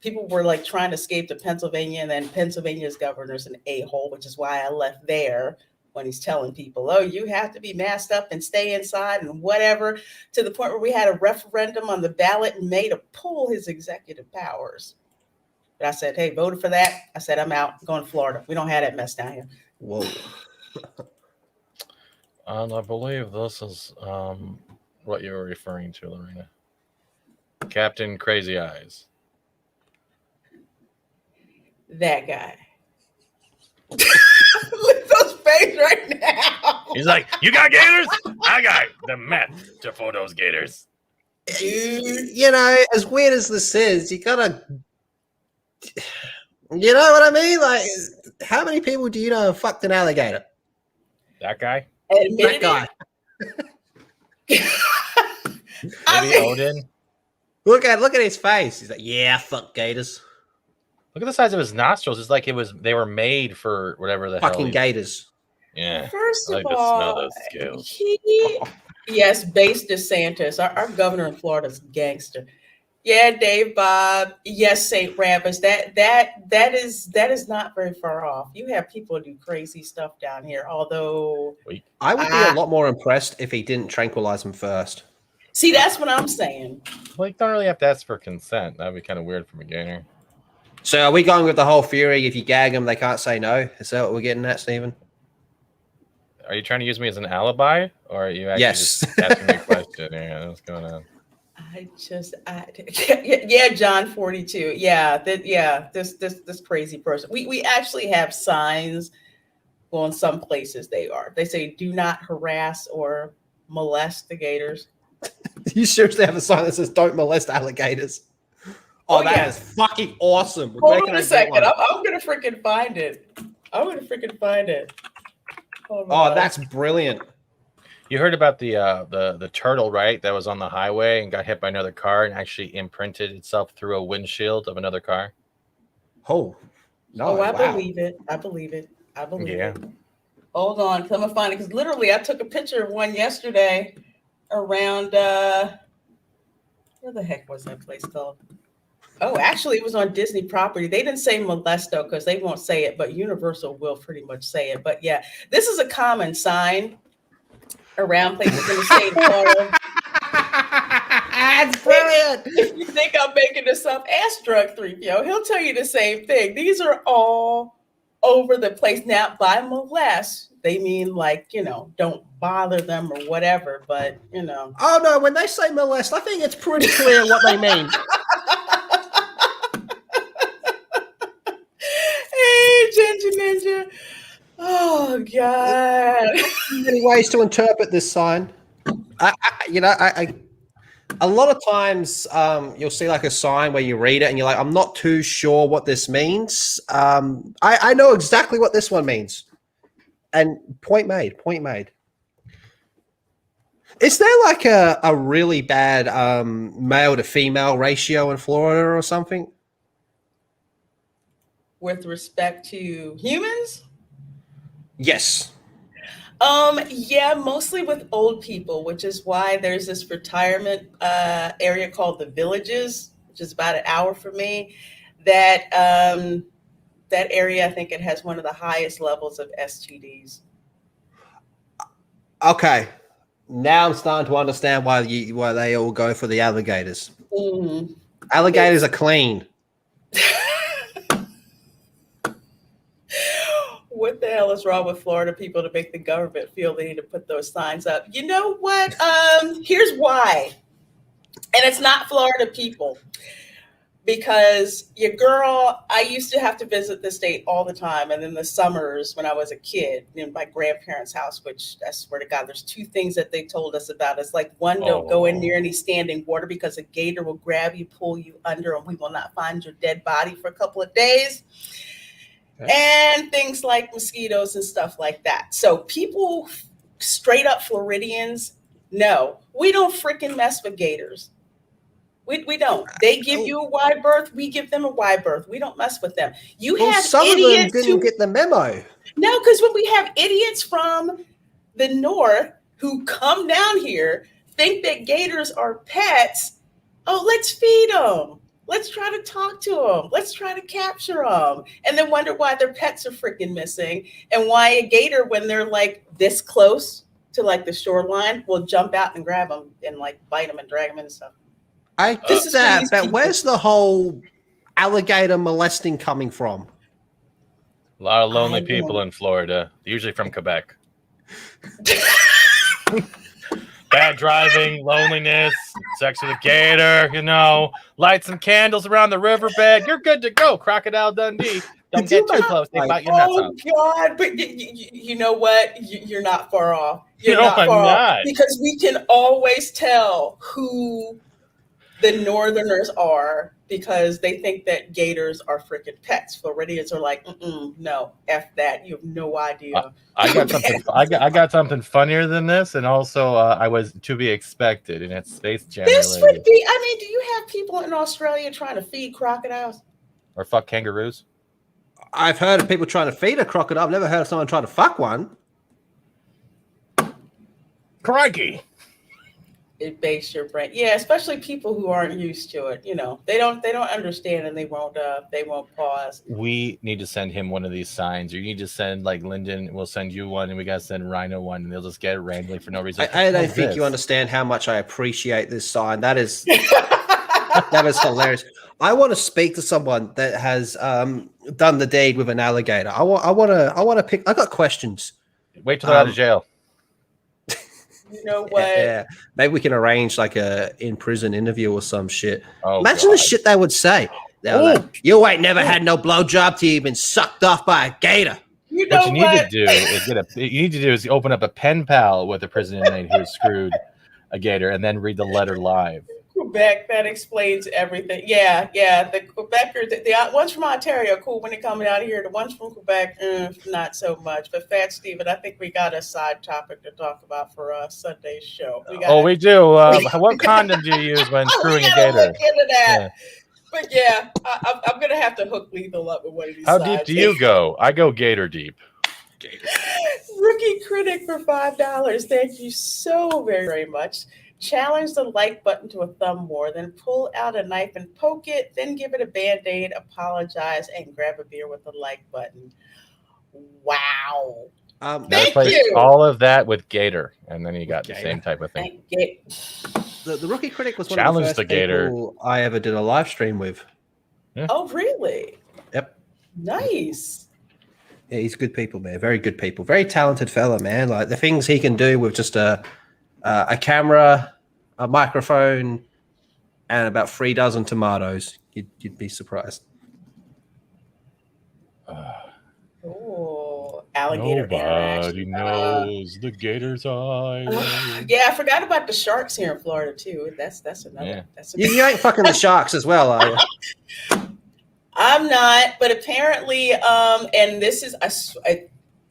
People were like trying to escape to Pennsylvania, and then Pennsylvania's governor's an a-hole, which is why I left there. When he's telling people, oh, you have to be masked up and stay inside and whatever, to the point where we had a referendum on the ballot in May to pull his executive powers. But I said, hey, voted for that. I said, I'm out. I'm going to Florida. We don't have that mess down here. Whoa. And I believe this is what you were referring to, Lorena. Captain Crazy Eyes. That guy. Look at those face right now. He's like, you got gators? I got the meth to for those gators. Dude, as weird as this is, you gotta, you know what I mean? Like, how many people do you know have fucked an alligator? That guy? That guy. Maybe Odin. Look at his face. He's like, yeah, fuck gators. Look at the size of his nostrils. It's like they were made for whatever the fucking gators. Yeah. First of I like all, to smell those scales. Yes, Base DeSantis, our governor in Florida is a gangster. Yeah, Dave Bob. Yes, St. Rabbits. That is not very far off. You have people do crazy stuff down here. Although I would be a lot more impressed if he didn't tranquilize them first. See, that's what I'm saying. Well, you don't really have to ask for consent. That'd be kind of weird from a gator. So are we going with the whole theory? If you gag them, they can't say no. Is that what we're getting at, Stephen? Are you trying to use me as an alibi, or are you actually just asking me a question? Yeah, what's going on? Yeah, John 42. Yeah, this crazy person. We actually have signs. Well, in some places they say do not harass or molest the gators. You seriously have a sign that says don't molest alligators? Oh, that is fucking awesome. Hold on a second. I'm gonna freaking find it. Oh, that's brilliant. You heard about the turtle, right? That was on the highway and got hit by another car and actually imprinted itself through a windshield of another car. Oh, no! I believe it. Yeah. Hold on, I'm gonna find it because literally I took a picture of one yesterday around where the heck was that place called? Oh, actually, it was on Disney property. They didn't say molest though, because they won't say it, but Universal will pretty much say it. But yeah, this is a common sign around places in the state of Florida. That's brilliant. If you think I'm making this up, ask Drug 3PO. He'll tell you the same thing. These are all over the place. Now, by molest, they mean like, don't bother them or whatever, but. Oh, no, when they say molest, I think it's pretty clear what they mean. Hey, Ginger Ninja. Oh, God. Many ways to interpret this sign. A lot of times you'll see like a sign where you read it and you're like, I'm not too sure what this means. I know exactly what this one means. And point made. Is there like a really bad male to female ratio in Florida or something? With respect to humans? Yes. Yeah, mostly with old people, which is why there's this retirement area called the Villages, which is about an hour from me. That area, I think it has one of the highest levels of STDs. Okay, now I'm starting to understand why they all go for the alligators. Mm-hmm. Alligators are clean. What the hell is wrong with Florida people to make the government feel they need to put those signs up? You know what? Here's why. And it's not Florida people. Because your girl, I used to have to visit the state all the time. And in the summers when I was a kid in my grandparents' house, which I swear to God, there's two things that they told us about. It's like, one, don't go in near any standing water because a gator will grab you, pull you under, and we will not find your dead body for a couple of days. Okay. And things like mosquitoes and stuff like that. So people, straight up Floridians, no, we don't freaking mess with gators. We don't. They give you a wide berth. We give them a wide berth. We don't mess with them. Some of them didn't get the memo. No, because when we have idiots from the north who come down here, think that gators are pets. Oh, let's feed them. Let's try to talk to them. Let's try to capture them. And then wonder why their pets are freaking missing. And why a gator, when they're like this close to like the shoreline, will jump out and grab them and like bite them and drag them and stuff. I get that, but where's the whole alligator molesting coming from? A lot of lonely people in Florida, usually from Quebec. Bad driving, loneliness, sex with a gator, light some candles around the riverbed. You're good to go. Crocodile Dundee. Don't get too close. They bite your nuts out. Oh, God. But you know what? You're not far off. You're not far off. Because we can always tell who the Northerners are because they think that gators are freaking pets. Floridians are like, no, F that. You have no idea. I got something funnier than this, and also I was to be expected, and it's Space Jam. This would be. I mean, do you have people in Australia trying to feed crocodiles or fuck kangaroos? I've heard of people trying to feed a crocodile. I've never heard of someone trying to fuck one. Crikey. It bakes your brain. Yeah, especially people who aren't used to it. They don't understand, and they won't pause. We need to send him one of these signs. You need to send like Lyndon. We'll send you one, and we got to send Reina one, and they'll just get it randomly for no reason. I don't think you understand how much I appreciate this sign. That is that is hilarious. I want to speak to someone that has done the deed with an alligator. I want to pick. I got questions. Wait till they're out of jail. You know what? Yeah, maybe we can arrange like a in-prison interview or some shit. Oh, imagine the shit they would say. They're like, you ain't never had no blowjob till you've been sucked off by a gator. What you need to do is open up a pen pal with a prison inmate who screwed a gator and then read the letter live. Quebec, that explains everything. Yeah. The Quebecers, the ones from Ontario, cool when they coming out of here. The ones from Quebec, not so much. But Fat Steven, I think we got a side topic to talk about for Sunday's show. We do. What condom do you use when screwing a gator? Look into that. Yeah. But yeah, I'm gonna have to hook Lethal up with one of these. How deep do you go? I go gator deep. Rookie Critic for $5. Thank you so very, very much. Challenge the like button to a thumb war, then pull out a knife and poke it, then give it a band-aid, apologize, and grab a beer with the like button. Wow. Now Thank replace you. all of that with Gator, and then you got the Gator. same type of thing. The Rookie Critic was one Challenge of the the first Gator. people I ever did a live stream with. Yeah. Oh, really? Yep. Nice. Yeah, he's good people, man. Very good people. Very talented fella, man. Like the things he can do with just a camera, a microphone, and about 3 dozen tomatoes. You'd be surprised. Oh, alligator Nobody interaction. knows the Gator's eye. Yeah, I forgot about the sharks here in Florida too. That's another. Yeah. That's You ain't fucking the sharks as well, are you? I'm not, but apparently, and this is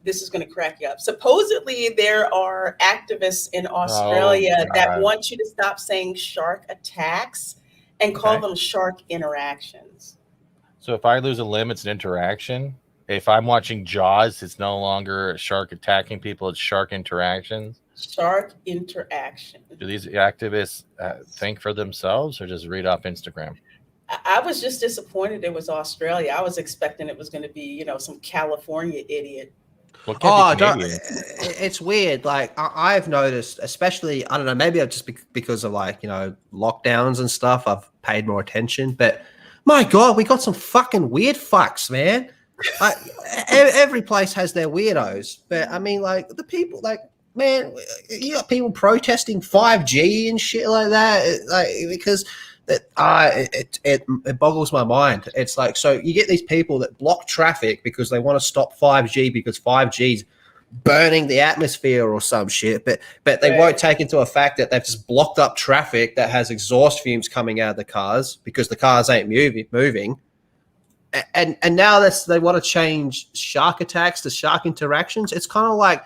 this is going to crack you up. Supposedly, there are activists in Australia that want you to stop saying shark attacks and call them shark interactions. So if I lose a limb, it's an interaction. If I'm watching Jaws, it's no longer a shark attacking people; it's shark interactions. Shark interaction. Do these activists think for themselves, or just read off Instagram? I was just disappointed it was Australia. I was expecting it was going to be, some California idiot. It's weird. Like I've noticed, especially, I don't know, maybe just because of lockdowns and stuff, I've paid more attention. But my God, we got some fucking weird fucks, man. Every place has their weirdos. But I mean, the people, man, you got people protesting 5G and shit like that, because it boggles my mind. It's like, so you get these people that block traffic because they want to stop 5G because 5G's burning the atmosphere or some shit, but they won't take into a fact that they've just blocked up traffic that has exhaust fumes coming out of the cars because the cars ain't moving. And now they want to change shark attacks to shark interactions. It's kind of like,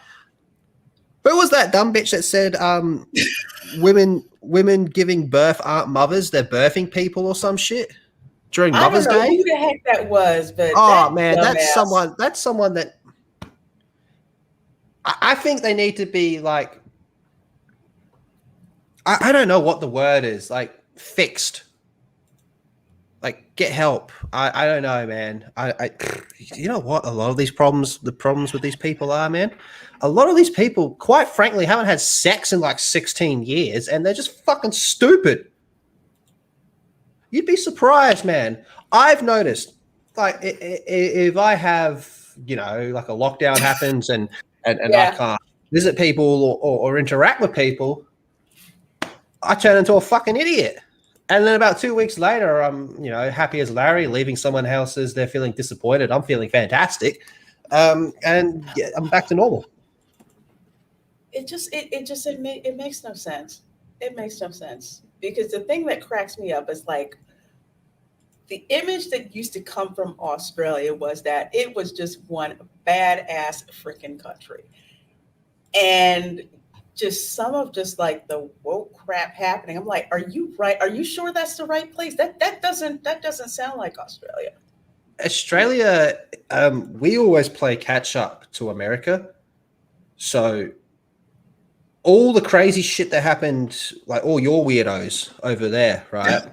who was that dumb bitch that said women giving birth aren't mothers, they're birthing people or some shit during Mother's Day? I don't know who the heck that was, but that's someone that I think they need to be like, I don't know what the word is, like fixed. Like, get help. I don't know, man. You know what? A lot of the problems with these people are, man. A lot of these people, quite frankly, haven't had sex in 16 years, and they're just fucking stupid. You'd be surprised, man. I've noticed, if I have, a lockdown happens and I can't visit people or interact with people, I turn into a fucking idiot. And then about 2 weeks later, I'm, happy as Larry, leaving someone else's. They're feeling disappointed. I'm feeling fantastic. And I'm back to normal. It makes no sense. It makes no sense, because the thing that cracks me up is the image that used to come from Australia was that it was just one badass freaking country. And just some of the woke crap happening. I'm like, are you right? Are you sure that's the right place? That doesn't sound like Australia. Australia, we always play catch up to America. So all the crazy shit that happened, like all your weirdos over there, right?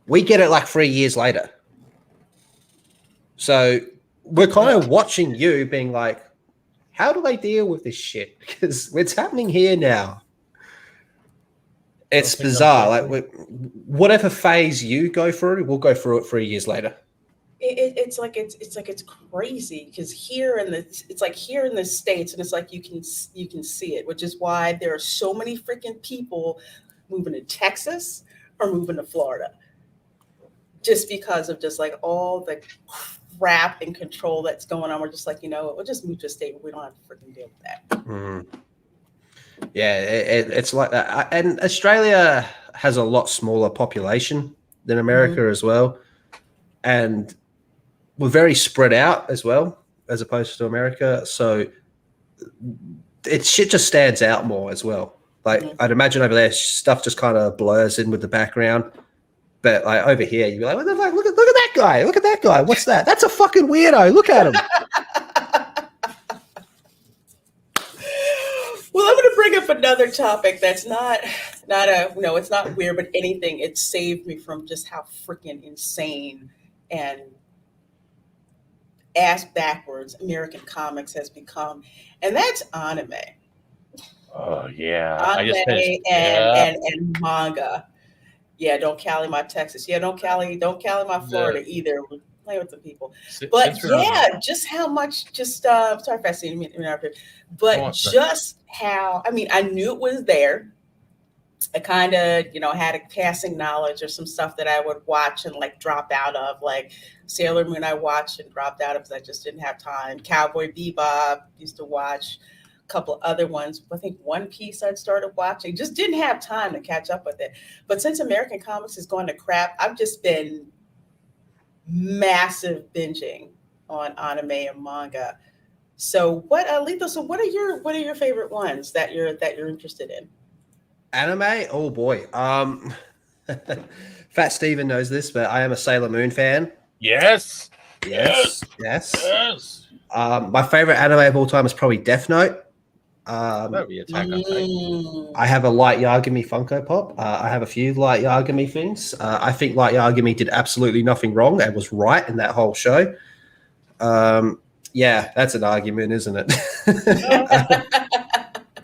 We get it 3 years later. So we're kind of watching you being like, how do they deal with this shit? Because it's happening here now. It's bizarre. Whatever phase you go through, we'll go through it 3 years later. It's crazy, because here in the States, and it's like you can see it, which is why there are so many freaking people moving to Texas or moving to Florida, just because of all the crap and control that's going on. We're just we'll just move to a state where we don't have to freaking deal with that. Mm-hmm. Yeah, it's like that. And Australia has a lot smaller population than America as well. And we're very spread out as well, as opposed to America. So shit just stands out more as well. I'd imagine over there, stuff just kind of blurs in with the background. But over here, you'd be like, what the fuck? Look at that guy. Look at that guy. What's that? That's a fucking weirdo. Look at him. Well, I'm going to bring up of another topic that's not a it's not weird, but anything. It saved me from just how freaking insane and ass backwards American comics has become, and that's anime. Oh yeah, I Anime just finished. and Yeah, and manga. Yeah, don't Cali my Texas. Yeah, don't Cali my Florida either. We're playing with the people. But since we're yeah, just how much sorry if I see you, but just how I knew it was there. I kind of, had a passing knowledge of some stuff that I would watch and like drop out of, like Sailor Moon. I watched and dropped out of because I just didn't have time. Cowboy Bebop used to watch. A couple of other ones. I think One Piece I'd started watching. Just didn't have time to catch up with it. But since American comics has gone to crap, I've just been massive binging on anime and manga. So what, Letho? So what are your favorite ones that you're interested in? Anime? Oh boy. Fat Steven knows this, but I am a Sailor Moon fan. Yes. My favorite anime of all time is probably Death Note. That'd be Attack on Titan. I have a Light Yagami Funko Pop. I have a few Light Yagami things. I think Light Yagami did absolutely nothing wrong and was right in that whole show. Yeah, that's an argument, isn't it?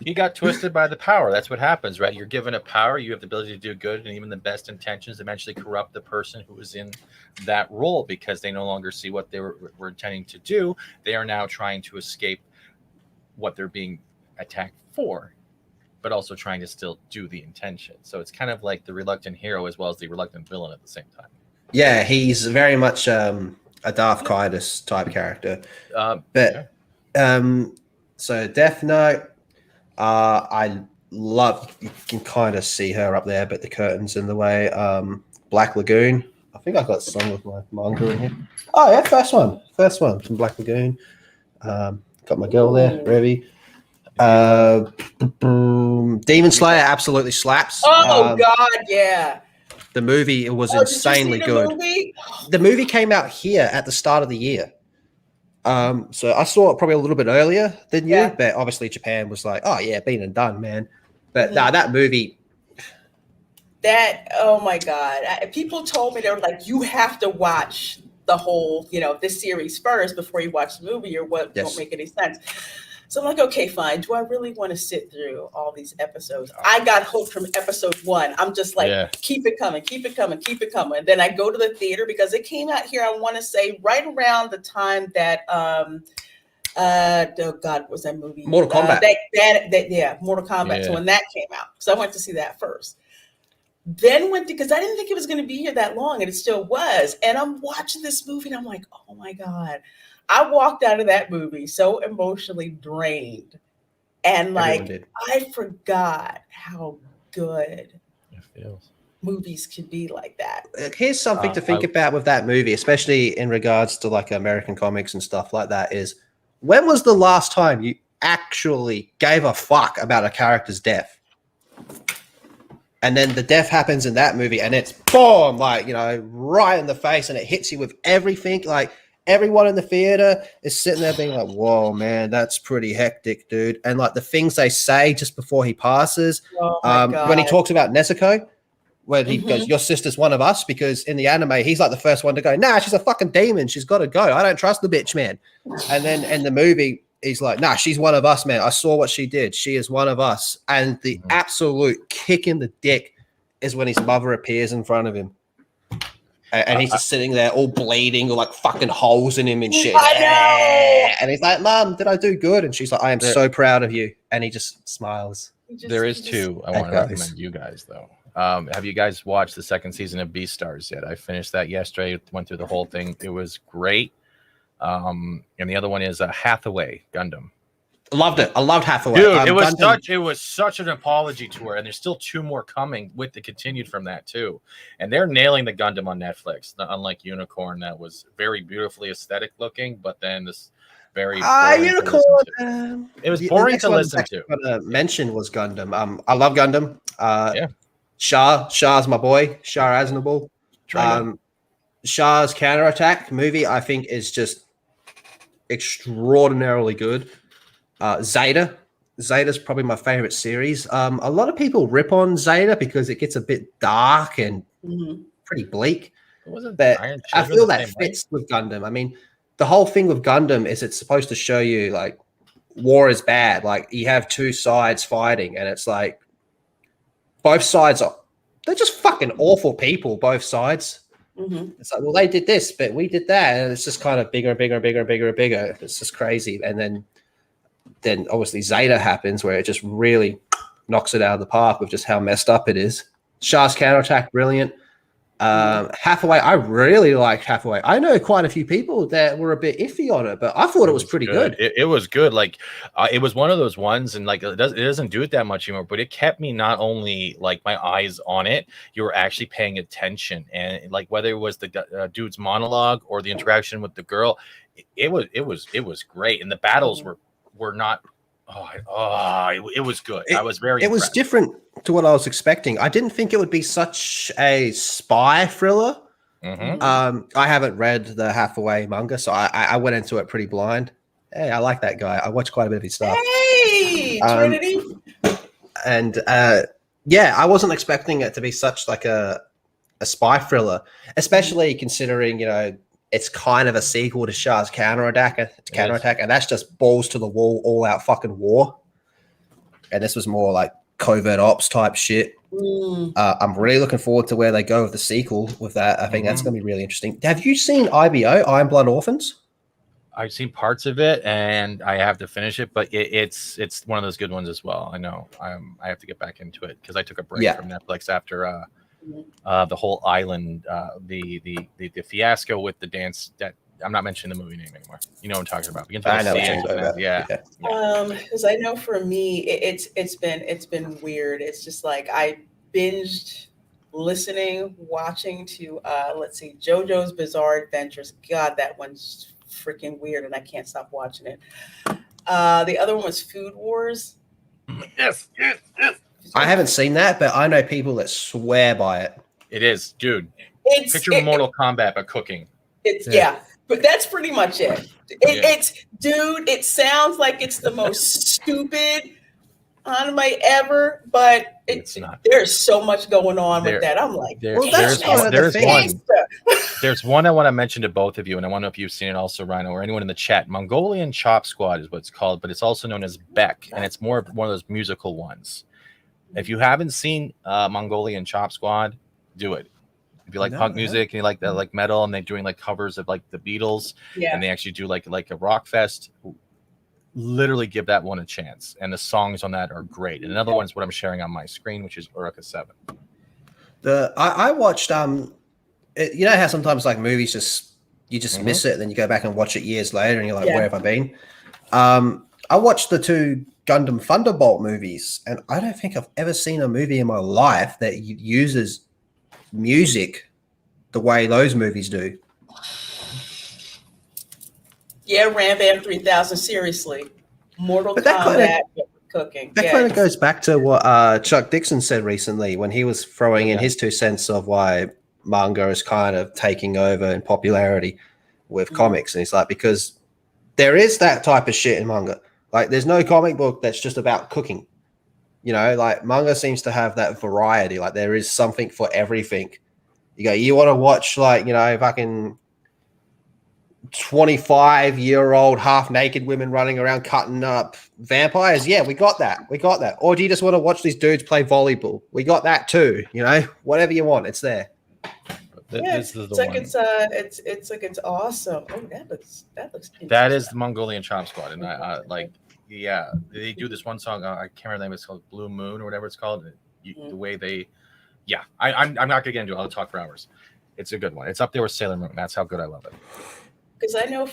He got twisted by the power. That's what happens, right? You're given a power, you have the ability to do good, and even the best intentions eventually corrupt the person who was in that role because they no longer see what they were intending to do. They are now trying to escape what they're being attacked for, but also trying to still do the intention. So it's kind of like the reluctant hero as well as the reluctant villain at the same time. Yeah, he's very much a Darth Kaidos type character. So Death Note, I love, you can kind of see her up there, but the curtain's in the way. Black Lagoon. I think I've got some of my manga in here. Oh yeah, first one from Black Lagoon. Got my girl there, Revy. Demon Slayer absolutely slaps. Oh God, yeah. The movie, it was insanely good. The movie came out here at the start of the year. So I saw it probably a little bit earlier than you, but obviously Japan was like, oh yeah, been and done, man. But that movie. Oh my God. People told me, they were like, you have to watch the whole, this series first before you watch the movie, or what won't make any sense. So I'm like, okay, fine. Do I really want to sit through all these episodes? I got hooked from episode 1. I'm just like, keep it coming, keep it coming, keep it coming. And then I go to the theater because it came out here, I want to say, right around the time that, oh God, what was that movie? Mortal Kombat. Mortal Kombat. Yeah. So when that came out, so I went to see that first. Then because I didn't think it was going to be here that long, and it still was. And I'm watching this movie, and I'm like, oh my God. I walked out of that movie so emotionally drained, and like I forgot how good it feels. Movies can be like that. Here's something to think about with that movie, especially in regards to like American comics and stuff like that, is when was the last time you actually gave a fuck about a character's death? And then the death happens in that movie and it's boom, like, right in the face, and it hits you with everything. Like, everyone in the theater is sitting there being like, whoa, man, that's pretty hectic, dude. And like the things they say just before he passes, when he talks about Nezuko, when he goes, your sister's one of us, because in the anime, he's like the first one to go, nah, she's a fucking demon. She's got to go. I don't trust the bitch, man. And then in the movie, he's like, nah, she's one of us, man. I saw what she did. She is one of us. And the absolute kick in the dick is when his mother appears in front of him. And he's just sitting there all bleeding, or like fucking holes in him and shit. I know. And he's like, Mom, did I do good? And she's like, I am so proud of you. And he just smiles. There is two I want to recommend you guys, though. Have you guys watched the second season of Beastars yet? I finished that yesterday, went through the whole thing. It was great. And the other one is Hathaway Gundam. Loved it. I loved Hathaway. Dude, it was such an apology tour, and there's still 2 more coming with the continued from that too. And they're nailing the Gundam on Netflix. Unlike Unicorn, that was very beautifully aesthetic looking, but then this very Unicorn. It was boring to listen to. Mention was Gundam. I love Gundam. Shah's my boy. Shah Aznavour. Shah's Counterattack movie, I think, is just extraordinarily good. Zeta, Zeta's probably my favorite series. A lot of people rip on Zeta because it gets a bit dark and pretty bleak. It wasn't But Iron I Children feel the that same way? fits with Gundam. I mean, the whole thing with Gundam is it's supposed to show you like war is bad. Like you have two sides fighting, and it's like both sides they're just fucking awful people, both sides. It's like, well, they did this, but we did that, and it's just kind of bigger and bigger and bigger and bigger and bigger. It's just crazy. And then obviously Zeta happens where it just really knocks it out of the park with just how messed up it is. Shah's counterattack, brilliant. Hathaway, I really liked Hathaway. I know quite a few people that were a bit iffy on it, but I thought it was pretty good. It was good. Like it was one of those ones, and like it doesn't do it that much anymore, but it kept me not only like my eyes on it, you were actually paying attention, and like whether it was the dude's monologue or the interaction with the girl, it was great, and the battles were not. It was good. I was very. It was different to what I was expecting. I didn't think it would be such a spy thriller. I haven't read the Hathaway manga, so I went into it pretty blind. Hey, I like that guy. I watched quite a bit of his stuff. Hey, Trinity. And yeah, I wasn't expecting it to be such like a spy thriller, especially considering, you know, it's kind of a sequel to Shah's counterattack, and that's just balls to the wall, all out fucking war. And this was more like covert ops type shit. I'm really looking forward to where they go with the sequel with that. I think that's going to be really interesting. Have you seen IBO, Iron Blood Orphans? I've seen parts of it, and I have to finish it, but it's one of those good ones as well. I know I have to get back into it because I took a break from Netflix after the whole island, the fiasco with the dance. That I'm not mentioning the movie name anymore. You know what I'm talking about. I know what you're talking about. Yeah. Because I know for me, it's been weird. It's just like I binged watching to let's see, JoJo's Bizarre Adventures. God, that one's freaking weird, and I can't stop watching it. The other one was Food Wars. Yes. I haven't seen that, but I know people that swear by it. It is, dude. Picture Mortal Kombat but cooking. But that's pretty much it. It's, dude, it sounds like it's the most stupid anime ever, but it's not. There's so much going on with that. I'm like, there's one I want to mention to both of you, and I want to know if you've seen it also, Rhino, or anyone in the chat. Mongolian Chop Squad is what it's called, but it's also known as Beck, and it's more of one of those musical ones. If you haven't seen Mongolian Chop Squad, do it. If you like punk music and you like like metal, and they're doing like covers of like the Beatles, and they actually do like a rock fest, literally give that one a chance. And the songs on that are great. And another one is what I'm sharing on my screen, which is Uruka 7. I watched you know how sometimes like movies you just miss it, and then you go back and watch it years later, and you're like, where have I been? I watched the two Gundam Thunderbolt movies, and I don't think I've ever seen a movie in my life that uses music the way those movies do. Yeah, Ram Bam 3000, seriously. Mortal Kombat cooking. That kind of goes back to what Chuck Dixon said recently when he was throwing in his 2 cents of why manga is kind of taking over in popularity with comics. And he's like, because there is that type of shit in manga. Like, there's no comic book that's just about cooking. You know, like manga seems to have that variety. Like, there is something for everything. You want to watch, like, you know, fucking 25-year-old half-naked women running around cutting up vampires? Yeah, we got that. Or do you just want to watch these dudes play volleyball? We got that too. You know, whatever you want, it's there. It's it's awesome. Oh, that looks that is the Mongolian Chop Squad, and I like. Yeah, they do this one song. I can't remember the name. It's called Blue Moon or whatever it's called. The way they, I'm not gonna get into it. I'll talk for hours. It's a good one. It's up there with Sailor Moon. That's how good I love it. Because I know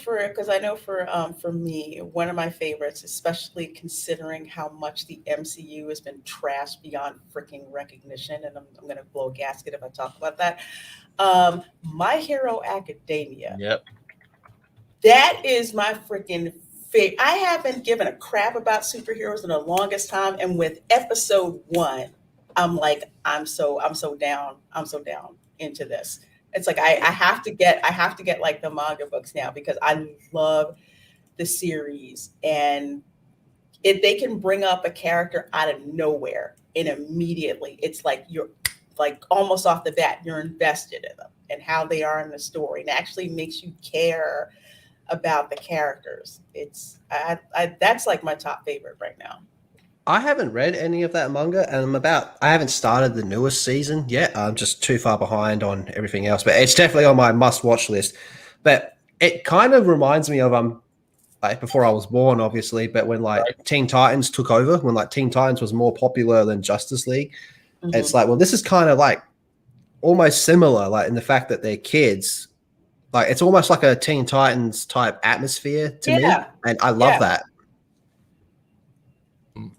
for me, one of my favorites, especially considering how much the MCU has been trashed beyond freaking recognition, and I'm gonna blow a gasket if I talk about that. My Hero Academia. Yep. That is my freaking. I haven't given a crap about superheroes in the longest time, and with episode 1, I'm like, I'm so down into this. It's like I have to get like the manga books now because I love the series, and they can bring up a character out of nowhere and immediately it's like you're like almost off the bat, you're invested in them and how they are in the story, and actually makes you care about the characters. It's that's like my top favorite right now. I haven't read any of that manga, and I haven't started the newest season yet. I'm just too far behind on everything else, but it's definitely on my must-watch list. But it kind of reminds me of like before I was born, obviously, but when like Teen Titans took over, when like Teen Titans was more popular than Justice League, it's like, well, this is kind of like almost similar, like in the fact that they're kids. Like it's almost like a Teen Titans type atmosphere to me, and I love that.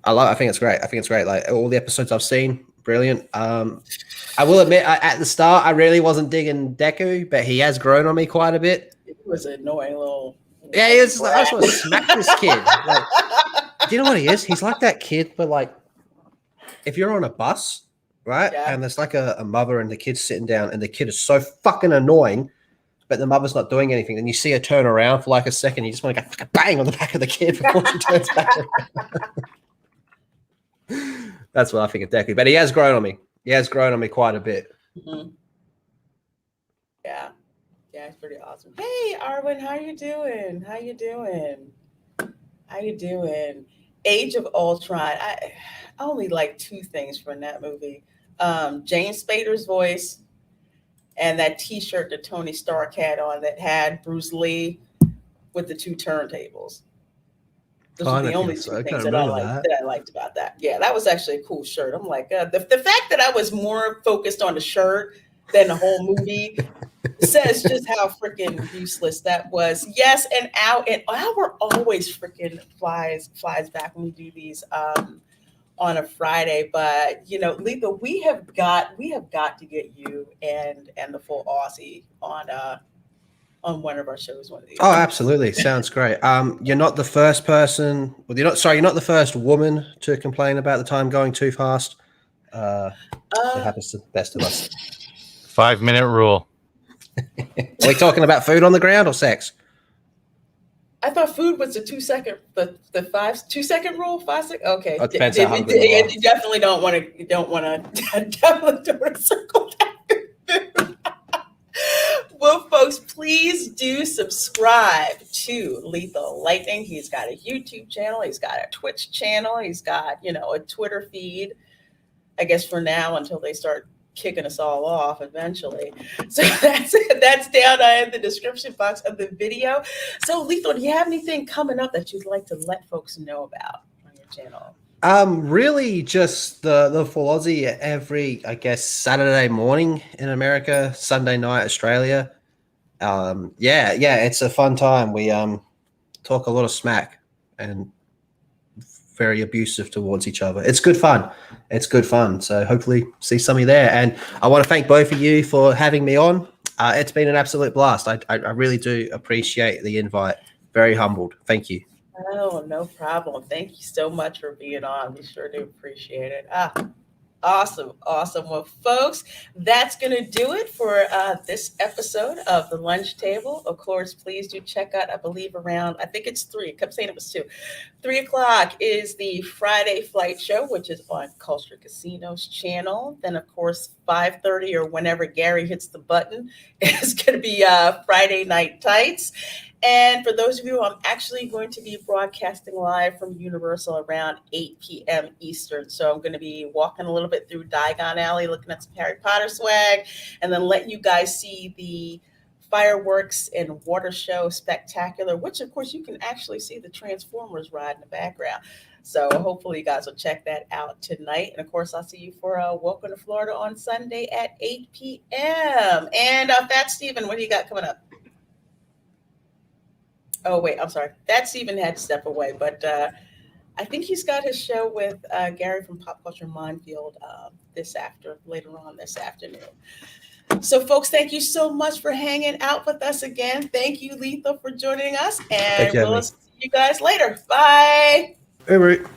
I think it's great. I think it's great. Like all the episodes I've seen, brilliant. I will admit, at the start, I really wasn't digging Deku, but he has grown on me quite a bit. It was an annoying little. Yeah, he is. Like, I just want to smack this kid. Like, do you know what he is? He's like that kid, but like, if you're on a bus, right, and there's like a mother and the kid's sitting down, and the kid is so fucking annoying, but the mother's not doing anything, then you see her turn around for like a second, you just want to go bang on the back of the kid before she turns back around. That's what I think of Deku, but he has grown on me. He has grown on me quite a bit. Yeah, it's pretty awesome. Hey, Arwen, how you doing? Age of Ultron. I only like two things from that movie: James Spader's voice and that T-shirt that Tony Stark had on that had Bruce Lee with the two turntables. Those are the only two things that I liked about that. Yeah, that was actually a cool shirt. I'm like, the fact that I was more focused on the shirt than the whole movie says just how freaking useless that was. Yes, and our always freaking flies back when we do these on a Friday. But you know, Letha, we have got to get you and the full Aussie on one of our shows one of these. Oh, absolutely. Sounds great. You're not the first person. Well, you're not the first woman to complain about the time going too fast. It happens to the best of us. 5-minute rule. Are we talking about food on the ground or sex? I thought food was the 2 second, the 2 second rule. 5 seconds. Okay. It depends how hungry you are. You definitely don't want to circle back. Well, folks, please do subscribe to Lethal Lightning. He's got a YouTube channel. He's got a Twitch channel. He's got, a Twitter feed, I guess for now until they start kicking us all off eventually. So that's down in the description box of the video. So Lethal, do you have anything coming up that you'd like to let folks know about on your channel? Really just the full Aussie every, I guess, Saturday morning in America, Sunday night Australia. It's a fun time. We talk a lot of smack and very abusive towards each other. It's good fun. So hopefully see some of you there. And I want to thank both of you for having me on. It's been an absolute blast. I really do appreciate the invite. Very humbled. Thank you. Oh, no problem. Thank you so much for being on. We sure do appreciate it. Awesome. Well, folks, that's going to do it for this episode of The Lunch Table. Of course, please do check out, I believe around, I think it's 3. I kept saying it was 2. 3 o'clock is the Friday Flight Show, which is on Culture Casino's channel. Then, of course, 5:30 or whenever Gary hits the button, is going to be Friday Night Tights. And for those of you, I'm actually going to be broadcasting live from Universal around 8 p.m. Eastern. So I'm going to be walking a little bit through Diagon Alley, looking at some Harry Potter swag, and then let you guys see the fireworks and water show spectacular, which of course you can actually see the Transformers ride in the background. So hopefully you guys will check that out tonight. And of course, I'll see you for Welcome to Florida on Sunday at 8 p.m. And Fat Steven, what do you got coming up? Oh, wait, I'm sorry. That Steven had to step away, but I think he's got his show with Gary from Pop Culture Minefield later on this afternoon. So, folks, thank you so much for hanging out with us again. Thank you, Letha, for joining us, and we'll see you guys later. Bye. Hey, Rick.